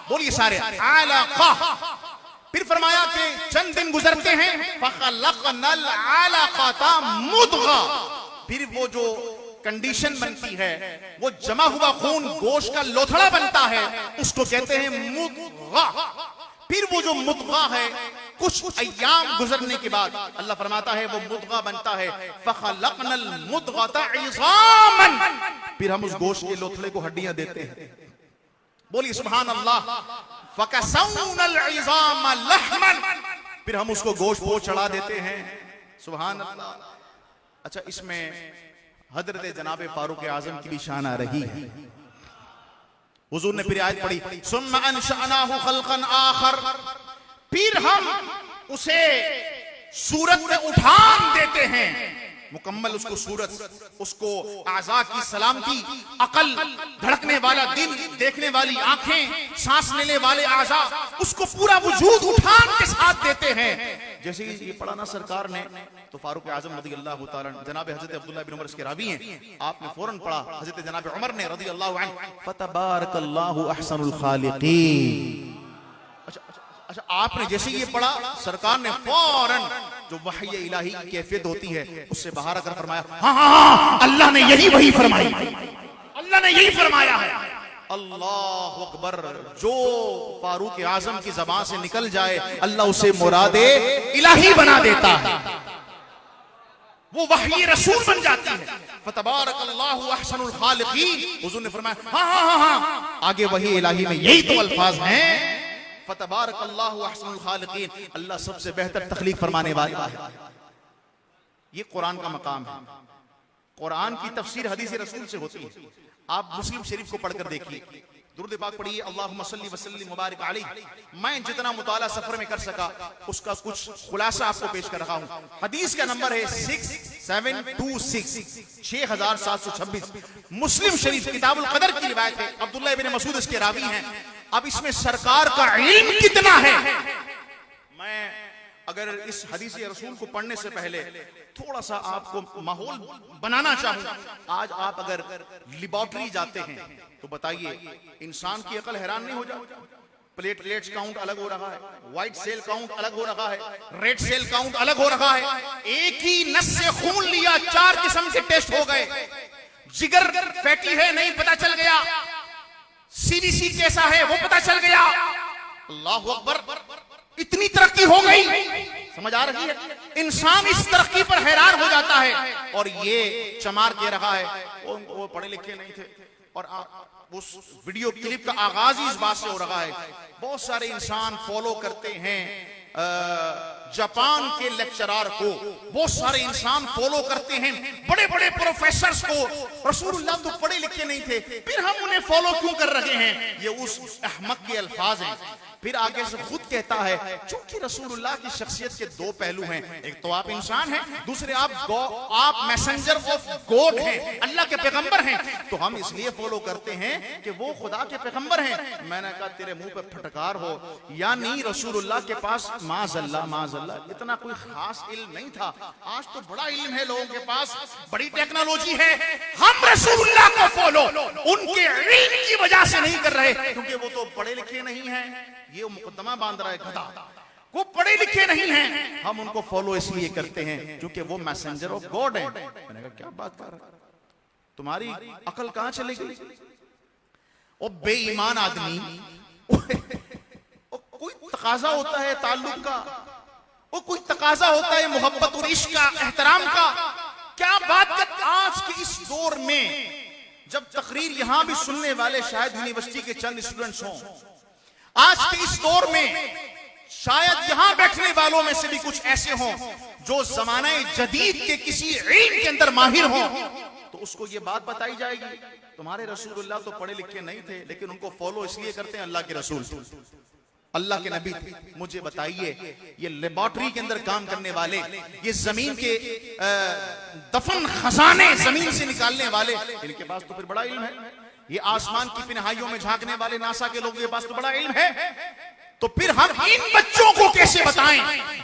बोलिए सारे अलक़ा। फिर फरमाया कि चंद दिन गुजरते हैं फखलक़नल अलक़ता मुदग़ा। फिर वो जो कंडीशन बनती है, वो जमा हुआ खून गोश्त का लोथड़ा बनता है, उसको कहते हैं मुदग़ा। फिर वो जो मुदग़ा है कुछ अय्याम गुजरने के बाद अल्लाह फरमाता है वो मुदग़ा बनता है फखलक़नल मुदग़ता इज़ामन। फिर हम उस गोश्त के लोथड़े को हड्डियां देते हैं। बोलिए सुभान अल्लाह। फकसौनल इज़ाम लहमन। फिर हम उसको गोश्त को चढ़ा देते हैं। सुभान अल्लाह। अच्छा, इसमें हजरत जनाब फारूक आजम की भी शान आ रही है। हुजूर ने फिर आयत पढ़ी सुम्मा अंशअनाहु खल्क़न आखर। फिर हम उसे सूरत में उठान देते हैं, मुकम्मल उसको सूरत, उसको आज़ा की सलामती, अकल, धड़कने वाला दिल, देखने वाली आंखें, सांस लेने वाले आज़ा, उसको पूरा वजूद उठान के साथ देते हैं। जैसे ये पढ़ा ना सरकार ने तो फारूक आजम रज़ियल्लाहु ताला जनाब हजरत अब्दुल्लाह बिन उमर इसके रावी हैं, आपने फौरन पढ़ा हजरत जनाब उमर ने रज़ियल्लाहु अन्हु फतबारकल्लाहु अहसनुल खालिकीन। अच्छा, आपने जैसे ये पढ़ा सरकार ने फौरन जो वही इलाही की कैफियत होती है उससे बाहर आकर फरमाया हाँ, अल्लाह ने यही वही फरमाई, अल्लाह ने यही फरमाया है। अल्लाह अकबर। जो फारूक आजम की ज़बान से निकल जाए अल्लाह उसे मुरादे इलाही बना देता है, वो वही रसूल बन जाती है। फतबारकल्लाहु अहसनुल खालिकीन। हुजूर ने फरमाया हाँ, आगे वही इलाही में यही तो अल्फाज हैं। फतबारकल्लाहु अहसनुल खालिकीन। अल्लाह सबसे बेहतर तख्लीक फरमाने वाला है। ये कुरान का मकाम है। कुरान की तफसीर हदीस रसूल से होती है। आप मुस्लिम शरीफ को पढ़कर देखिए, दुरूद पाक पढ़िए, अल्लाहुम्मा सल्ली व सल्लिम मुबारक अलैहि। मैं जितना मुताला सफर में कर सका उसका कुछ खुलासा आपको पेश कर रहा हूं। हदीस का नंबर है 6726 6726। मुस्लिम शरीफ किताबुल कदर की रिवायत है, अब्दुल्लाह इब्न मसूद इसके रावी हैं। अब इसमें सरकार का इल्म कितना है, मैं अगर इस हदीस रसूल को पढ़ने से पहले थोड़ा सा आपको माहौल बनाना चाहूं। आज आप अगर लेबोरेटरी जाते हैं तो बताइए इंसान की अकल हैरान नहीं हो जाती। प्लेटलेट्स काउंट अलग हो रहा है, व्हाइट सेल काउंट अलग हो रहा है, रेड सेल काउंट अलग हो रहा है। एक ही नस से खून लिया 4 किस्म के टेस्ट हो गए। जिगर फैटी है नहीं पता चल गया, सीबीसी कैसा है वो पता चल गया। अल्लाहु अकबर। इतनी तरक्की हो गई, समझ आ रही है। इंसान इस तरक्की पर हैरान हो जाता है। और ये चमार कह रहा है वो पढ़े लिखे नहीं थे। और उस वीडियो क्लिप का आगाज ही इस बात से हो रहा है। बहुत सारे इंसान फॉलो करते हैं जापान के लेक्चरर को, बहुत सारे इंसान फॉलो करते हैं बड़े बड़े प्रोफेसर्स को। रसूलुल्लाह तो पढ़े लिखे नहीं थे, फिर हम उन्हें फॉलो क्यों कर रहे हैं? ये उस अहमक के अल्फाज हैं। फिर आगे से खुद कहता है चूंकि रसूलुल्लाह की शख्सियत के 2 पहलू हैं, एक तो आप इंसान हैं, दूसरे आप मैसेंजर ऑफ गॉड हैं, अल्लाह के पैगंबर हैं, तो हम इसलिए फॉलो करते हैं कि वो खुदा के पैगंबर हैं। मैंने कहा तेरे मुंह पे फटकार हो, यानी रसूलुल्लाह के पास माज़अल्लाह इतना कोई खास इल्म नहीं था। आज तो बड़ा इल्म है लोगों के पास, बड़ी टेक्नोलॉजी है। हम रसूलुल्लाह को फॉलो उनके इल्म की वजह से नहीं कर रहे, क्योंकि वो तो पढ़े लिखे नहीं हैं। ये मुकदमा बांध रहा है गधा। वो पढ़े लिखे लिखे नहीं हैं, हम उनको फॉलो इसलिए करते हैं क्योंकि वो मैसेंजर ऑफ गॉड हैं। मैंने कहा क्या बात कर रहा है, तुम्हारी अकल कहां चली गई? और बेईमान आदमी कोई तकाजा होता है ताल्लुक का, वो कोई तकाजा होता है मोहब्बत और इश्क का, एहतराम का। क्या बात कर, आज के इस दौर में जब तकरीर यहां भी सुनने वाले शायद यूनिवर्सिटी के चंद स्टूडेंट्स हों, आज के इस दौर में शायद यहां बैठने वालों में से भी कुछ ऐसे हों जो जमाने जदीद के किसी इल्म के अंदर माहिर हों, तो उसको ये बात बताई जाएगी तुम्हारे रसूलुल्लाह तो पढ़े लिखे नहीं थे, लेकिन उनको फॉलो इसलिए करते हैं अल्लाह के रसूल, अल्लाह के नबी थे। मुझे बताइए, ये लेबोरेटरी के अंदर काम करने वाले, ये जमीन के दफन खजाने जमीन से निकालने वाले, इनके पास तो फिर बड़ा इल्म है। ये आसमान की पिनहाइयों में झांकने वाले नासा के लोगों के पास तो बड़ा इल्म है। तो फिर हम इन बच्चों को कैसे बताएं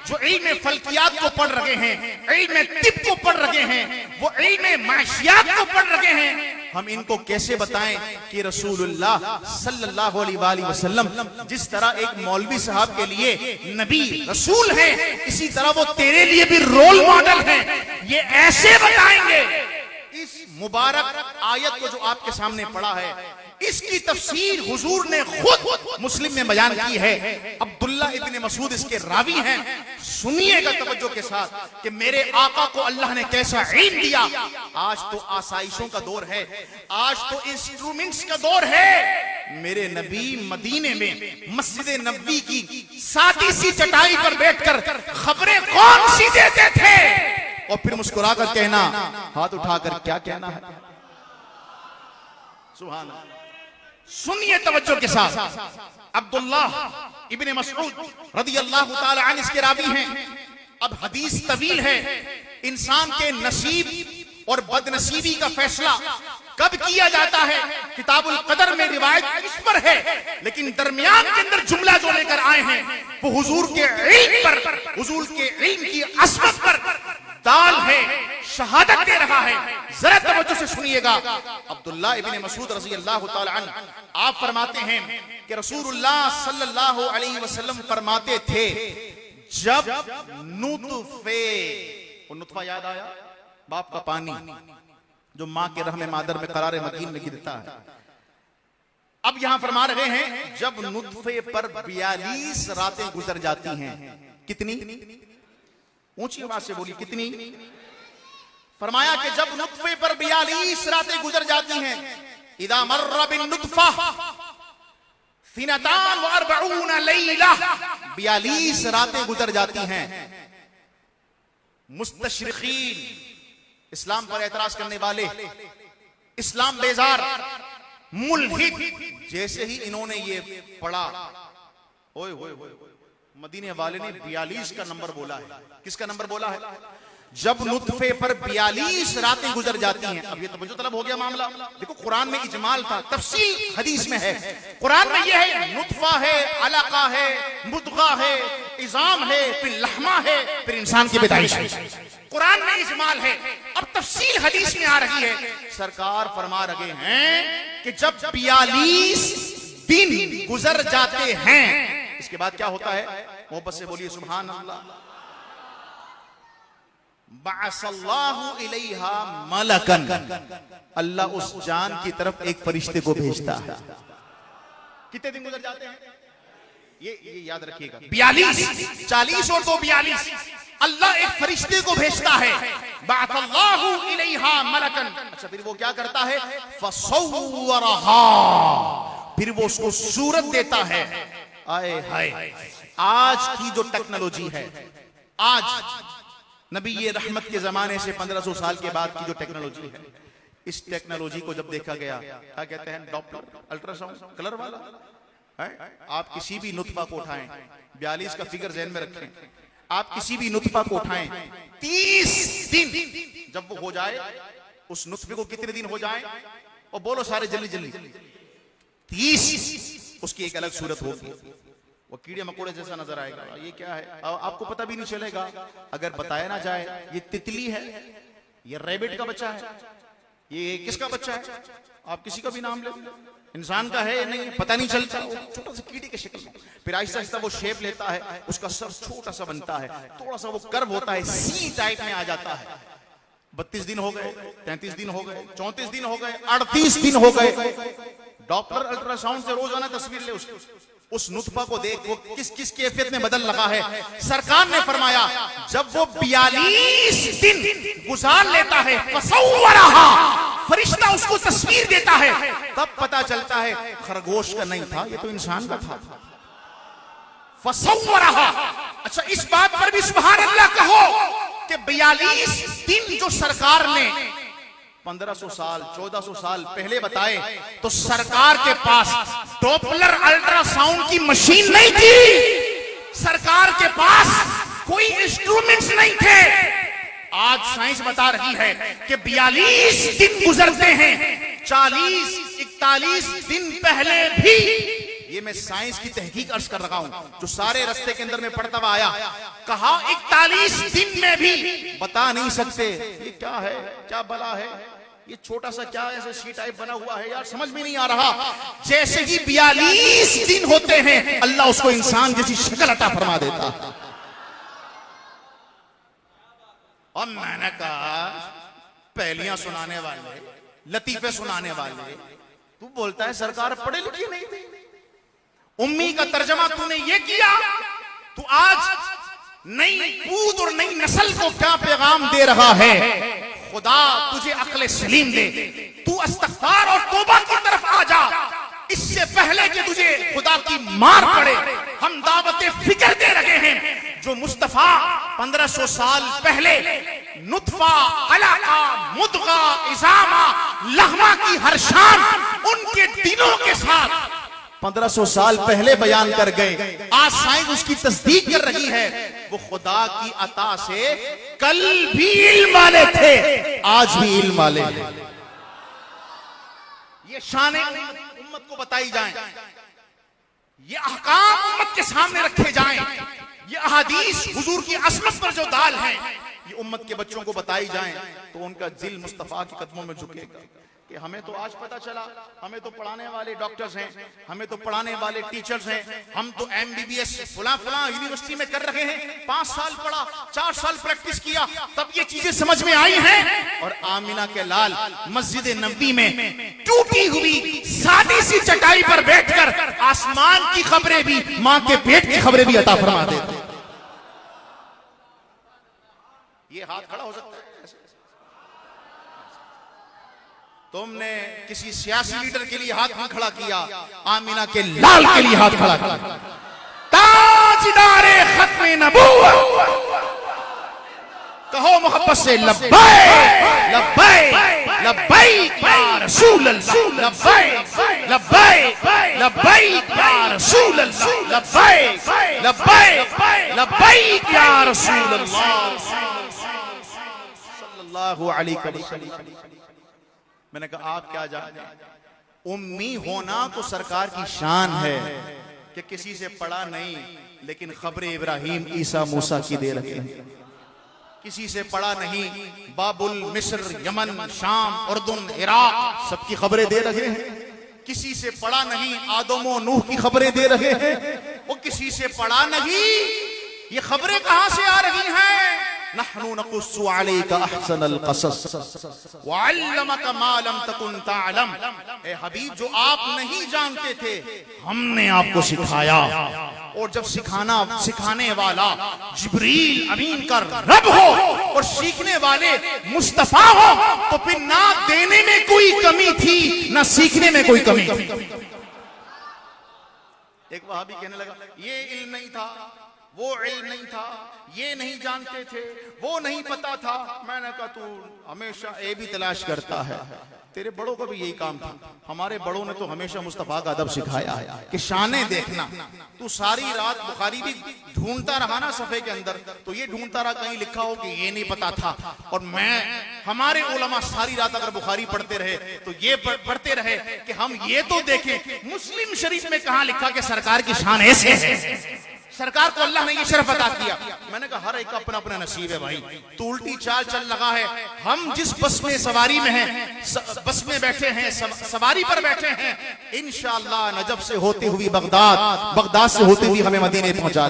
जो इल्म फल्कियात को पढ़ रहे हैं, इल्म तिब को पढ़ रहे हैं, वो इल्म माशियात को पढ़ रहे हैं, हम इनको कैसे बताएं कि रसूलुल्लाह सल्लल्लाहु अलैहि वसल्लम जिस तरह एक मौलवी साहब के लिए नबी रसूल है, इसी तरह वो तेरे लिए भी रोल मॉडल है। ये ऐसे बताएंगे। इस मुबारक आयत को जो आपके सामने पढ़ा है, इसकी तफसीर हुजूर ने खुद मुस्लिम में बयान की है। अब्दुल्ला इब्ने मसूद इसके रावी हैं। सुनिएगा तवज्जो के साथ कि मेरे आका को अल्लाह ने कैसा इल्म दिया। आज तो आसाइशों का दौर है, आज तो इंस्ट्रूमेंट्स का दौर है। मेरे नबी मदीने में मस्जिद नबवी की सादी सी चटाई पर बैठकर खबरें कौन सी देते थे, और फिर मुस्कुराकर कहना, हाथ उठाकर क्या कहना है। सुभान अल्लाह। सुनिए तवज्जो के साथ, अब्दुल्ला इब्ने मसऊद रदियल्लाहु ताला अन्हु इसके रावी हैं। अब हदीस तवील है। इंसान के नसीब और बदनसीबी का फैसला कब किया जाता है, किताबुल कदर में रिवायत इस पर है, लेकिन दरमियान के अंदर जुमला जो लेकर आए हैं वो हुजूर के इल्म पर, हुजूर के इल्म की असमत पर दाल है, शहादत दे रहा है। जरा तवज्जो से सुनिएगा। अब्दुल्ला इब्ने मसूद रज़ियल्लाहु ताला अन्हु आप फरमाते हैं कि रसूलुल्लाह सल्लल्लाहु अलैहि वसल्लम फरमाते थे, जब नुतफे, वो नुतफा याद आया, बाप का पानी जो मां के रहम मादर में करारे मकीन में गिरता है। अब यहां फरमा रहे हैं, जब नुतफे पर 42 रातें गुजर जाती हैं। कितनी? ऊंची आवाज से बोली, कितनी? फरमाया कि जब नुतफे पर 42 रातें गुजर जाती हैं, इदा मर्रा बिन नुतफा सिनतान व अर्बऊन लैला, 42 रातें गुजर जाती हैं। मुस्तशरिकीन, इस्लाम पर एतराज करने वाले, इस्लाम बेजार, मुल्हिद, जैसे ही इन्होंने ये पढ़ा, ओए होए होए, मदीने वाले ने 42 का नंबर बोला है। किसका नंबर बोला है? जब नुतफे पर 42 रातें गुजर जाती हैं। अब ये तवज्जो तलब हो गया मामला। देखो कुरान में इजमाल था, तफसील हदीस में है। कुरान में ये है, नुतफा है, अलका है, मुदगा है, इजाम है, फिर लहमा है, फिर इंसान की पैदाइश है। कुरान में इजमाल है। अब तफसील हदीस में आ रही है। सरकार फरमा रहे हैं कि जब 42 दिन गुजर जाते हैं, इसके बाद क्या होता है? मोहब्बत से बोलिए सुभान अल्लाह। बअसल्लाहु इलैहा मलकन, अल्लाह उस जान की तरफ एक फरिश्ते को भेजता है। कितने दिन गुजर जाते हैं? ये याद रखिएगा, 42, 40 और 2 42। अल्लाह एक फरिश्ते को भेजता है। बअसल्लाहु इलैहा मलकन। अच्छा, फिर वो क्या करता है? फसव्वरहा, फिर वो उसको सूरत देता है। आए हाय, आज की जो टेक्नोलॉजी है, आज नबी ये रहमत के जमाने से 1500 साल के बाद की जो टेक्नोलॉजी है, इस टेक्नोलॉजी को जब देखा गया, क्या कहते हैं, डॉप्लर अल्ट्रासाउंड कलर वाला है। आप किसी भी नुतफा को उठाएं, 42 का फिगर ज़हन में रखें, आप किसी भी नुतफा को उठाएं, 30 दिन जब वो हो जाए, उस नुतफे को कितने दिन हो जाए, और बोलो सारे जल्दी जल्दी, 30, उसकी एक अलग सूरत होगी। वो कीड़े मकोड़े जैसा नजर आएगा। ये क्या है? आपको पता भी नहीं चलेगा अगर बताया ना जाए। ये तितली है, ये रैबिट का बच्चा है, ये किसका बच्चा है, आप किसी का भी नाम ले, इंसान का है या नहीं पता नहीं चलता, छोटा सा कीड़े की शक्ल में, फिर आहिस्ता आहिस्ता वो शेप लेता है, उसका सर छोटा सा बनता है, थोड़ा सा वो कर्व होता है, सी टाइप में आ जाता है। 32 दिन हो गए, 33 दिन हो गए, 34 दिन हो गए, 38 दिन हो गए, डॉप्लर अल्ट्रासाउंड से रोजाना तस्वीर ले उस नुतफा को देख, वो किस किस कैफियत में बदल रहा है। सरकार ने फरमाया जब वो 42 दिन गुजार लेता है, फसव्वरहा, फरिश्ता उसको तस्वीर देता है, तब पता चलता है खरगोश का नहीं था, ये तो इंसान का था। फसव्वरहा। अच्छा, इस बात पर भी सुभान अल्लाह कहो कि 42 दिन जो सरकार ने 1500 साल 1400 साल पहले बताए, तो सरकार के पास डॉपलर अल्ट्रासाउंड की मशीन नहीं थी, सरकार के पास कोई इंस्ट्रूमेंट्स नहीं थे। आज साइंस बता रही है कि 42 दिन गुजरते हैं, 40-41 दिन पहले भी, ये मैं साइंस की तहकीक अर्ज कर रहा हूं, जो सारे रास्ते के अंदर में पढ़ता हुआ आया, कहा 41 दिन में भी बता नहीं सकते ये क्या है, क्या बला है, ये छोटा सा क्या ऐसे सी टाइप बना हुआ है, यार समझ में नहीं आ रहा। जैसे ही 42 दिन होते हैं अल्लाह उसको इंसान जैसी शक्ल अता फरमा देता। और मैंने कहा पहलियां सुनाने वाले, लतीफे सुनाने वाले, तू बोलता है सरकार पढ़े लिखे नहीं थी, उम्मी का तर्जमा तूने ये किया, तू आज नई पूद और नई नस्ल को क्या पैगाम दे रहा है। खुदा तुझे अक्ल सलीम दे, तू इस्तग़फ़ार और तौबा की तरफ आ जा, इससे पहले कि तुझे खुदा की मार पड़े। हम दावत फिक्र दे रहे हैं, जो मुस्तफा 1500 साल पहले नुतफा, अलका, मुदगा, इज़ामा, लहमा की हर शान उनके दिनों के साथ 1500 साल पहले बयान कर गए, आज साइंस उसकी तस्दीक कर रही है। वो खुदा की अता से कल भी इल्म वाले थे, आज भी इल्म वाले हैं। ये शान उम्मत को बताई जाए, ये अहकाम उम्मत के सामने रखे जाएं, ये अहादीस हुजूर की असमत पर जो दाल है, ये उम्मत के बच्चों को बताई जाएं, तो उनका दिल मुस्तफा के कदमों में झुकेगा। कि हमें तो आज पता चला, हमें तो पढ़ाने वाले डॉक्टर्स हैं, हमें तो पढ़ाने वाले टीचर्स हैं, हम तो MBBS फला फला यूनिवर्सिटी में कर रहे हैं, 5 साल पढ़ा, 4 साल प्रैक्टिस किया, तब ये चीजें समझ में आई हैं। और आमिना के लाल मस्जिद नबी में टूटी हुई सादी सी चटाई पर बैठकर आसमान की खबरें भी, मां के पेट की खबरें भी अता फरमा देते। ये हाथ खड़ा हो सकता है। तुमने किसी सियासी लीडर के लिए हाथ नहीं खड़ा किया, आमिना के लाल के लिए हाथ खड़ा किया। ताजदारे खत्मे नबूवत, कहो मोहब्बत से लब्बैक लब्बैक लब्बैक या रसूल अल्लाह, लब्बैक लब्बैक लब्बैक या रसूल अल्लाह, लब्बैक लब्बैक लब्बैक या रसूल अल्लाह सल्लल्लाहु अलैहि वसल्लम। मैंने कहा आप क्या जाने, उम्मी होना तो सरकार की शान है कि किसी से पढ़ा नहीं, लेकिन खबरें इब्राहिम, ईसा, मूसा की दे रहे हैं। किसी से पढ़ा नहीं, बाबुल, मिस्र, यमन, शाम, उर्दुन, इराक सबकी खबरें दे रहे हैं। किसी से पढ़ा नहीं, आदम और नूह की खबरें दे रहे हैं। वो किसी से पढ़ा नहीं, ये खबरें कहां से आ रही हैं? नहनु नकुस्सु अलैका अहसनल क़सस व अल्लमका मा लम तकुन तअलम। ए हबीब, जो आप नहीं जानते थे हमने आपको सिखाया। और जब सिखाने वाला जिब्रील अमीन का रब हो और सीखने वाले मुस्तफा हो, तो फिर ना देने में कोई कमी थी, ना सीखने में कोई कमी थी। एक वहाबी कहने लगा ये इल्म नहीं था, वो इल्म नहीं था, ये नहीं जानते थे, वो नहीं पता था। मैंने कहा तू हमेशा ये भी तलाश करता है, तेरे बड़ों का भी यही काम था। हमारे बड़ों ने तो हमेशा मुस्तफा का अदब सिखाया है कि शाने देखना। तू सारी रात बुखारी भी ढूंढता रहा ना सफे के अंदर, तो ये ढूंढता रहा कहीं लिखा हो कि ये नहीं पता था। और हमारे उलमा सारी रात अगर बुखारी पढ़ते रहे तो ये पढ़ते रहे कि हम ये तो देखें मुस्लिम शरीफ में कहां लिखा कि सरकार की शान ऐसे है। सरकार को अल्लाह ने ये शरफ अता किया। मैंने कहा हर एक का अपना अपना नसीब है भाई, तू उल्टी चाल चल लगा है। हम जिस बस में सवारी में हैं, बस में बैठे हैं, सवारी पर बैठे हैं, इंशाअल्लाह नजफ से होती हुई बगदाद, बगदाद से होती हुई हमें मदीने पहुंचा।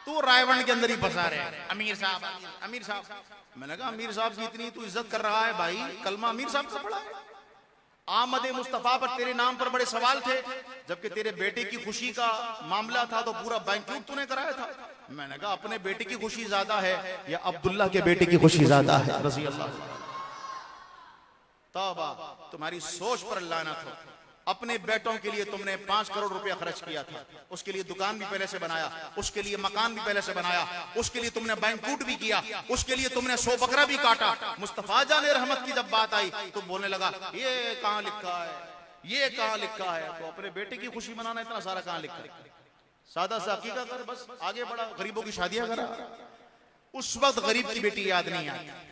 तू रायवण के अंदर ही फंसा रहे हैं। अमीर साहब, अमीर साहब। मैंने कहा अमीर साहब की इतनी तू इज्जत कर रहा है भाई, कलमा अमीर साहब का पढ़ा है। आमद मुस्तफा पर तेरे नाम पर बड़े सवाल थे, जबकि तेरे बेटे की खुशी का मामला था तो पूरा बैंक्वेट तूने कराया था। मैंने कहा अपने बेटे की खुशी ज्यादा है या अब्दुल्ला के बेटे की खुशी ज्यादा है? रज़ी अल्लाह। तौबा, तुम्हारी सोच पर लानत हो। अपने बेटों के लिए तुमने 5 करोड़ रुपया खर्च किया था, उसके लिए दुकान भी पहले से बनाया, उसके लिए मकान भी पहले से बनाया, उसके लिए तुमने बैंक्वेट भी किया, उसके लिए तुमने 100 बकरा भी काटा। मुस्तफा जान रहमत की जब बात आई तो बोलने लगा ये कहां लिखा है, ये कहां लिखा है? तो अपने बेटे की खुशी मनाना इतना सारा कहां लिखा है? सादा सा अकीका कर, बस आगे बढ़ा, गरीबों की शादियां करा। उस वक्त गरीब की बेटी याद नहीं आई।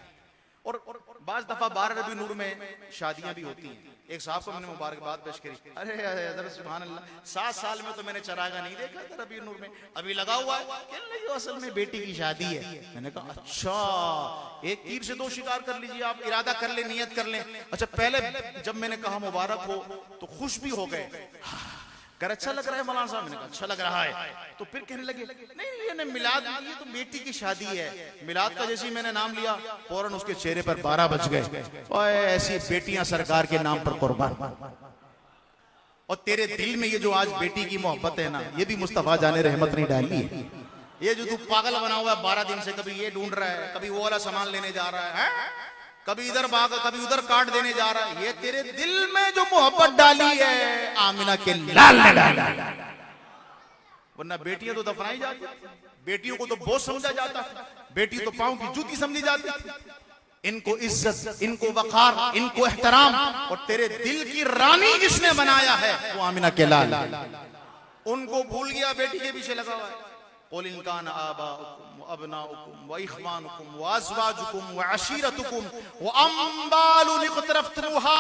और बाज दफा 12 रबी नूर में शादियां भी होती हैं। एक साहब को मैंने मुबारकबाद पेश करी, अरे सुभान अल्लाह, 7 साल में तो मैंने चरागा नहीं देखा था रबी नूर में, अभी लगा हुआ है। कहने लगे असल में बेटी की शादी है। मैंने कहा अच्छा, एक तीर से 2 शिकार कर लीजिए आप, इरादा कर ले, नियत कर ले। अच्छा, पहले जब मैंने कहा मुबारक हो तो खुश भी हो गए, कर अच्छा लग रहा है मौलाना साहब। मैंने कहा अच्छा लग रहा है। तो फिर कहने लगे नहीं ये ना मिलाद, ये तो बेटी की शादी है। मिलाद का जैसे ही मैंने नाम लिया फौरन उसके चेहरे पर 12 बज गए। ओए ऐसी बेटियां सरकार के नाम पर कुर्बान। और तेरे दिल में ये जो आज बेटी की मोहब्बत है ना, ये भी मुस्तफा जाने रहमत नहीं डाली है। ये जो तू पागल बना हुआ है 12 दिन से, कभी ये ढूंढ रहा है, कभी वो वाला सामान लेने जा रहा है, कभी इधर भाग, कभी उधर काट देने जा रहा है, ये तेरे दिल में जो मोहब्बत डाली है आमिना के लाल ने डाली। वरना बेटियां तो दफनाई जाती, बेटियों को तो बोझ समझा जाता, बेटी तो पांव की जूती समझी जाती थी। इनको इज्जत, इनको वकार, इनको एहतराम, और तेरे दिल की रानी जिसने बनाया है वो आमिना के लाल। उनको भूल गया, बेटी के पीछे लगा हुआ है। क़ुल इन कान आबाउकुम व अबनाउकुम व इख्वानुकुम व अज़वाजुकुम व अशीरतुकुम व अम्वालुन इक़्तरफ़्तumuहा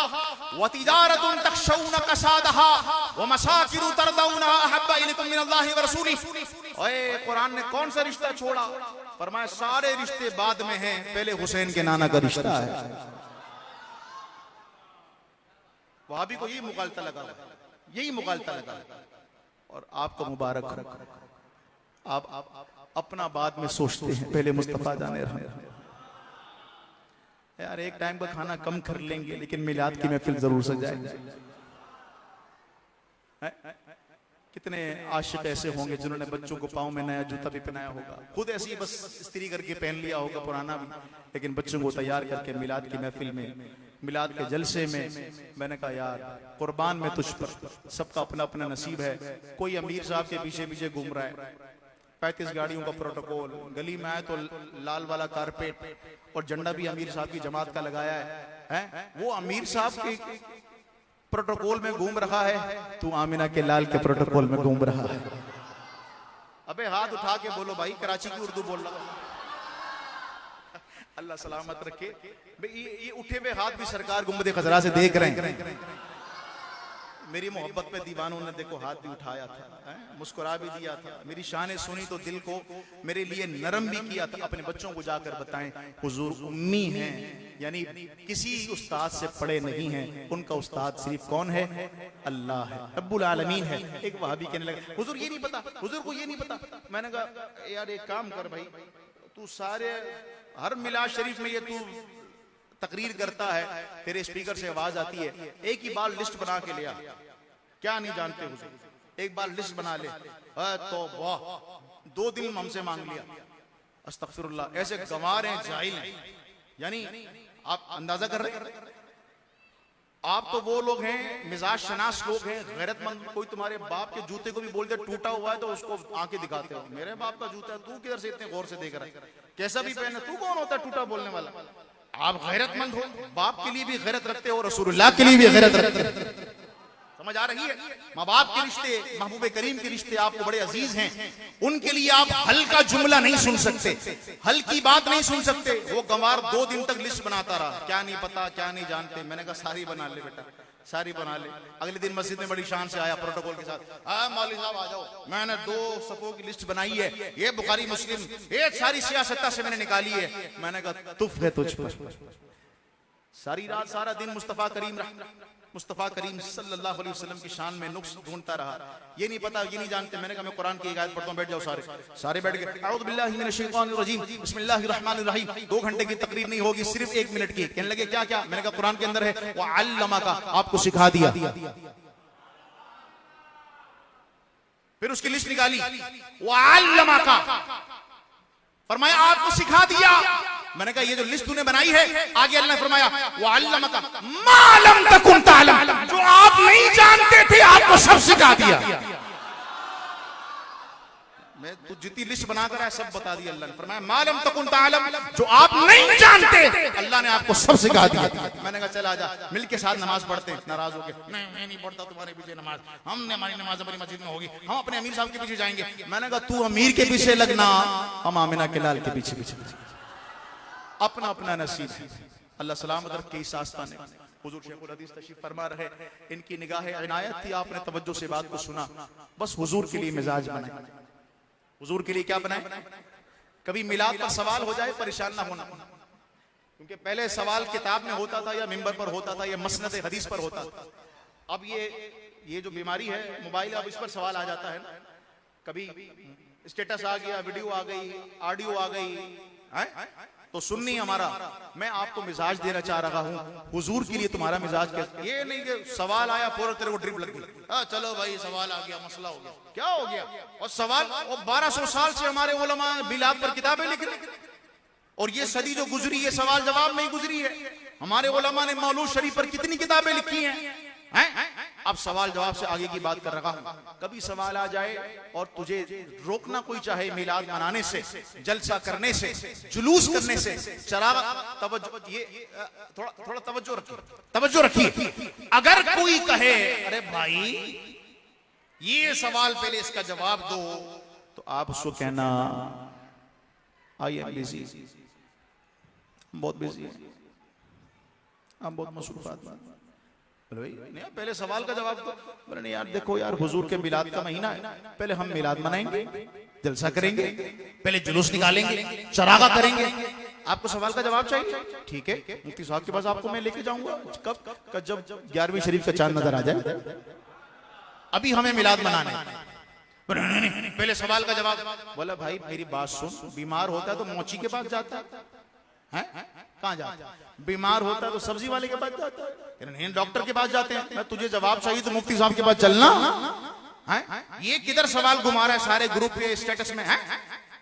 व तिजारतुन तख़शौना कसादहा व मसाकिनु तरदौनहा अहब्बा इलैकुम मिनल्लाहि व रसूलिही। ओए कुरान ने कौन सा रिश्ता छोड़ा? फरमाया सारे रिश्ते बाद में हैं, पहले हुसैन के नाना का रिश्ता है। वहाबी को यही मुगालता लगा, यही मुगालता लगा। और आपको मुबारक हो, आप अपना बाद में सोचते हैं, पहले मुस्तफा जाने रहे। यार एक टाइम का खाना कम कर लेंगे लेकिन मिलाद की महफिल जरूर सजाएंगे। कितने आशिक ऐसे होंगे जिन्होंने बच्चों को पाँव में नया जूता भी पहनाया होगा, खुद ऐसे ही बस इस्त्री करके पहन लिया होगा पुराना भी, लेकिन बच्चों को तैयार करके मिलाद की महफिल में, मिलाद के जलसे में। मैंने कहा यार कुर्बान में तुझ पर, सबका अपना अपना नसीब है। कोई अमीर साहब के पीछे पीछे घूम रहा है, 35 गाड़ियों का प्रोटोकॉल, गली में आए तो लाल वाला कारपेट और झंडा भी अमीर साहब की जमात का लगाया है। वो अमीर साहब के प्रोटोकॉल में घूम रहा है, तू आमिना के लाल के प्रोटोकॉल में घूम रहा है। अबे हाथ उठा के बोलो भाई, कराची की उर्दू बोल रहा। अल्लाह सलामत रखे। ये उठे हुए हाथ भी सरकार गुंबद खजरा से देख रहे हैं। मेरी मोहब्बत पे दीवानों ने देखो हाथ भी उठाया था, मुस्कुरा भी दिया था, मेरी शान सुनी तो दिल को मेरे लिए नरम भी किया था। अपने बच्चों को जाकर बताएं हुजूर उम्मी हैं, यानी किसी उस्ताद से पढ़े नहीं हैं, उनका उस्ताद सिर्फ कौन है? अल्लाह है, रब्बुल आलमीन है। एक वहाबी कहने लगा हुजूर ये नहीं पता, हुजूर को ये नहीं पता। मैंने कहा यार एक काम कर भाई, तू सारे हर मिलाद शरीफ में ये तू तकरीर करता है, तेरे स्पीकर से आवाज आती है, एक ही बार लिस्ट बना के ले आ। क्या नहीं जानते हुजूर, एक बार लिस्ट बना ले। तो वाह 2 दिन हमसे मांग लिया, अस्तगफिरुल्लाह। ऐसे गंवार हैं, जाहिल हैं। यानी आप अंदाजा कर रहे हैं, आप तो वो लोग हैं मिजाज शनास लोग हैं, गैरतमंद। कोई तुम्हारे बाप के जूते को भी बोल दे टूटा हुआ है तो उसको आंखें दिखाते हो, मेरे बाप का जूता है, तू किधर से इतने गौर से देख रहा है? कैसा भी पहने, तू कौन होता है टूटा बोलने वाला? आप गैरतमंद हो, बाप के लिए भी गैरत रखते हो, रसूलुल्लाह के लिए भी गैरत रखते हो। समझ आ रही है? माँ बाप के रिश्ते, महबूब करीम के रिश्ते आपको बड़े अजीज हैं, उनके लिए आप हल्का जुमला नहीं सुन सकते, हल्की बात नहीं सुन सकते। वो गंवार 2 दिन तक लिस्ट बनाता रहा, क्या नहीं पता, क्या नहीं जानते। मैंने कहा सारी बना ले बेटा, सारी बना ले। अगले दिन मस्जिद में बड़ी शान से आया प्रोटोकॉल के साथ, मौलवी साहब आ जाओ, मैंने 2 सफों की लिस्ट बनाई है, ये बुखारी मुस्लिम, ये सारी सियासत से मैंने निकाली है। मैंने कहा तुफ है तुझ पर। सारी रात सारा दिन मुस्तफा करीम सल्लल्लाहु अलैहि वसल्लम की शान में नुक्स ढूंढता रहा। ये नहीं पता, ये नहीं जानते। मैंने कहा मैं कुरान की एक आयत पढ़ता हूं, बैठ जाओ। सारे बैठ गए। अऊज़ु बिल्लाहि मिनश शैतानिर रजीम, बिस्मिल्लाहिर रहमानिर रहीम। 2 घंटे की तकरीर नहीं होगी, सिर्फ 1 मिनट की। कहने लगे क्या क्या? मैंने कहा कुरान के अंदर है व अल्लमका, आपको सिखा दिया। फिर उसकी लिस्ट निकाली, व अल्लमका, फरमाया आपको सिखा दिया। मैंने कहा ये जो लिस्ट तूने बनाई है, आगे अल्लाह ने फरमाया व अल्लमका मा लम तकुन तअलम, जो आप नहीं जानते थे आपको सब सिखा दिया। मैं तू जितनी लिस्ट बनाकर आया सब बता दिया। अल्लाह ने फरमाया मा लम तकुन तअलम, जो आप नहीं जानते अल्लाह ने आपको सब सिखा दिया। मैंने कहा चल आजा, मिलके साथ नमाज पढ़ते हैं। नाराज हो गए, नहीं मैं नहीं पढ़ता तुम्हारे पीछे नमाज, हमने हमारी नमाज हमारी मस्जिद में होगी, हम अपने अमीर साहब के पीछे जाएंगे। मैंने कहा तू अमीर के पीछे लगना, हम आमिना के लाल के पीछे पीछे। अपना अपना नसीब है। अल्लाह सलामत रखे। इस आस्ताने हुजूर शेखुल हदीस तशरीफ फरमा रहे, इनकी निगाह इनायत थी, आपने तवज्जो से बात को सुना। बस हुजूर के लिए मिजाज बनाए। हुजूर के लिए क्या बनाए? कभी मिलाद पर सवाल हो जाए परेशान ना होना, क्योंकि पहले सवाल किताब में होता था या मिंबर पर होता था या मसनद हदीस पर होता था। अब ये जो बीमारी है मोबाइल, अब इस पर सवाल आ जाता है ना। कभी स्टेटस आ गया, वीडियो आ गई, ऑडियो आ गई, तो सुन्नी हमारा। मैं आपको मिजाज देना चाह रहा हूं, हुजूर के लिए तुम्हारा मिजाज कैसा? ये नहीं कि सवाल आया फौरन तेरे को ड्रिप लग गई, चलो भाई सवाल आ गया, मसला हो गया। क्या हो गया? और सवाल, और 1200 साल से हमारे उलमा मिलाद पर किताबें लिख रहे, और ये सदी जो गुजरी ये सवाल जवाब में ही गुजरी है। हमारे उलमा ने मौलूद शरीफ पर कितनी किताबें लिखी हैं? अब सवाल जवाब से आगे की बात कर रहा हूं। कभी सवाल आ जाए और तुझे रोकना कोई चाहे मिलाद मनाने से, जलसा करने से, जुलूस करने से, चराग तवज्जो, ये थोड़ा तवज्जो रखिए। अगर कोई कहे अरे भाई ये सवाल पहले इसका जवाब दो, तो आप उसको कहना आई एम बिजी, बहुत बिजी है, हम बहुत मसरूफात। नहीं, पहले सवाल का जवाब दो। बोले नहीं यार, देखो यार हुजूर के मिलाद का महीना है, पहले हम मिलाद मनाएंगे, जलसा करेंगे, पहले जुलूस निकालेंगे, चरागा करेंगे, आपको सवाल का जवाब चाहिए? ठीक है, मुफ्ती साहब के पास आपको मैं लेके जाऊंगा। कब? जब 11वीं शरीफ का चांद नजर आ जाए, अभी हमें मिलाद मनाना है। नहीं, पहले सवाल का जवाब। बोला भाई मेरी बात सुन, बीमार होता है तो मोची के पास जाता है, कहाँ जाता है? बीमार होता है तो सब्जी वाले के पास जाता है, नहीं डॉक्टर के पास जाते हैं। मैं तुझे जवाब चाहिए तो मुफ्ती साहब के पास चलना है। ये किधर सवाल घुमा रहा है सारे ग्रुप पे स्टेटस में? है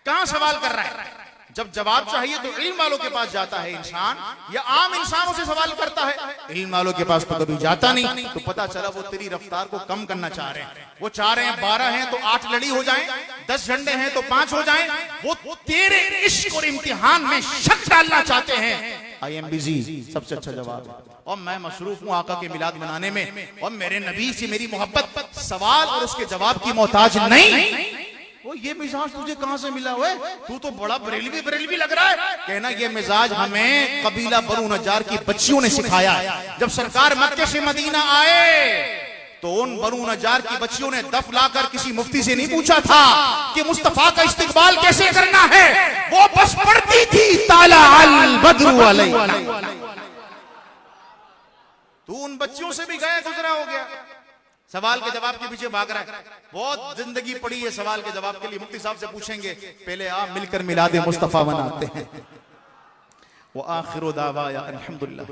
कहां सवाल कर रहा है? जब जवाब चाहिए तो इल्म वालों के पास जाता है इंसान, या आम इंसानों से सवाल करता है। इल्म वालों के पास तो कभी जाता नहीं। तो पता चला वो तेरी रफ्तार को कम करना चाह रहे हैं। वो चाह रहे हैं 12 हैं तो 8 लड़ी हो जाएं, 10 झंडे हैं तो 5 हो जाएं। वो तेरे इश्क और इम्तिहान में शक डालना चाहते हैं। आई एम बिजी सबसे अच्छा जवाब है, और मैं मसरूफ हूँ आका के मिलाद मनाने में, और मेरे नबी से मेरी मोहब्बत सवाल और उसके जवाब की मोहताज नहीं। वो ये मिजाज तुझे कहां से मिला हुआ है? तू तो बड़ा बरेलवी लग रहा है। कहना ये मिजाज हमें कबीला बनु नज्जार की बच्चियों ने सिखाया है। जब सरकार मक्के से मदीना आए तो उन बनु नज्जार की बच्चियों ने दफ लाकर किसी मुफ्ती से नहीं पूछा था कि मुस्तफा का इस्तिकबाल कैसे करना है, वो बस पढ़ती थी ताला अल बद्रु अलैना। तू उन बच्चियों से भी गया गुजरा हो गया, सवाल के जवाब के पीछे भाग रहा है। बहुत जिंदगी पड़ी है सवाल के जवाब के लिए। मुफ्ती साहब से पूछेंगे, पहले आप मिलकर मिलाद मुस्तफा मनाते हैं। वो आखिर दावा अल्हम्दुलिल्लाह।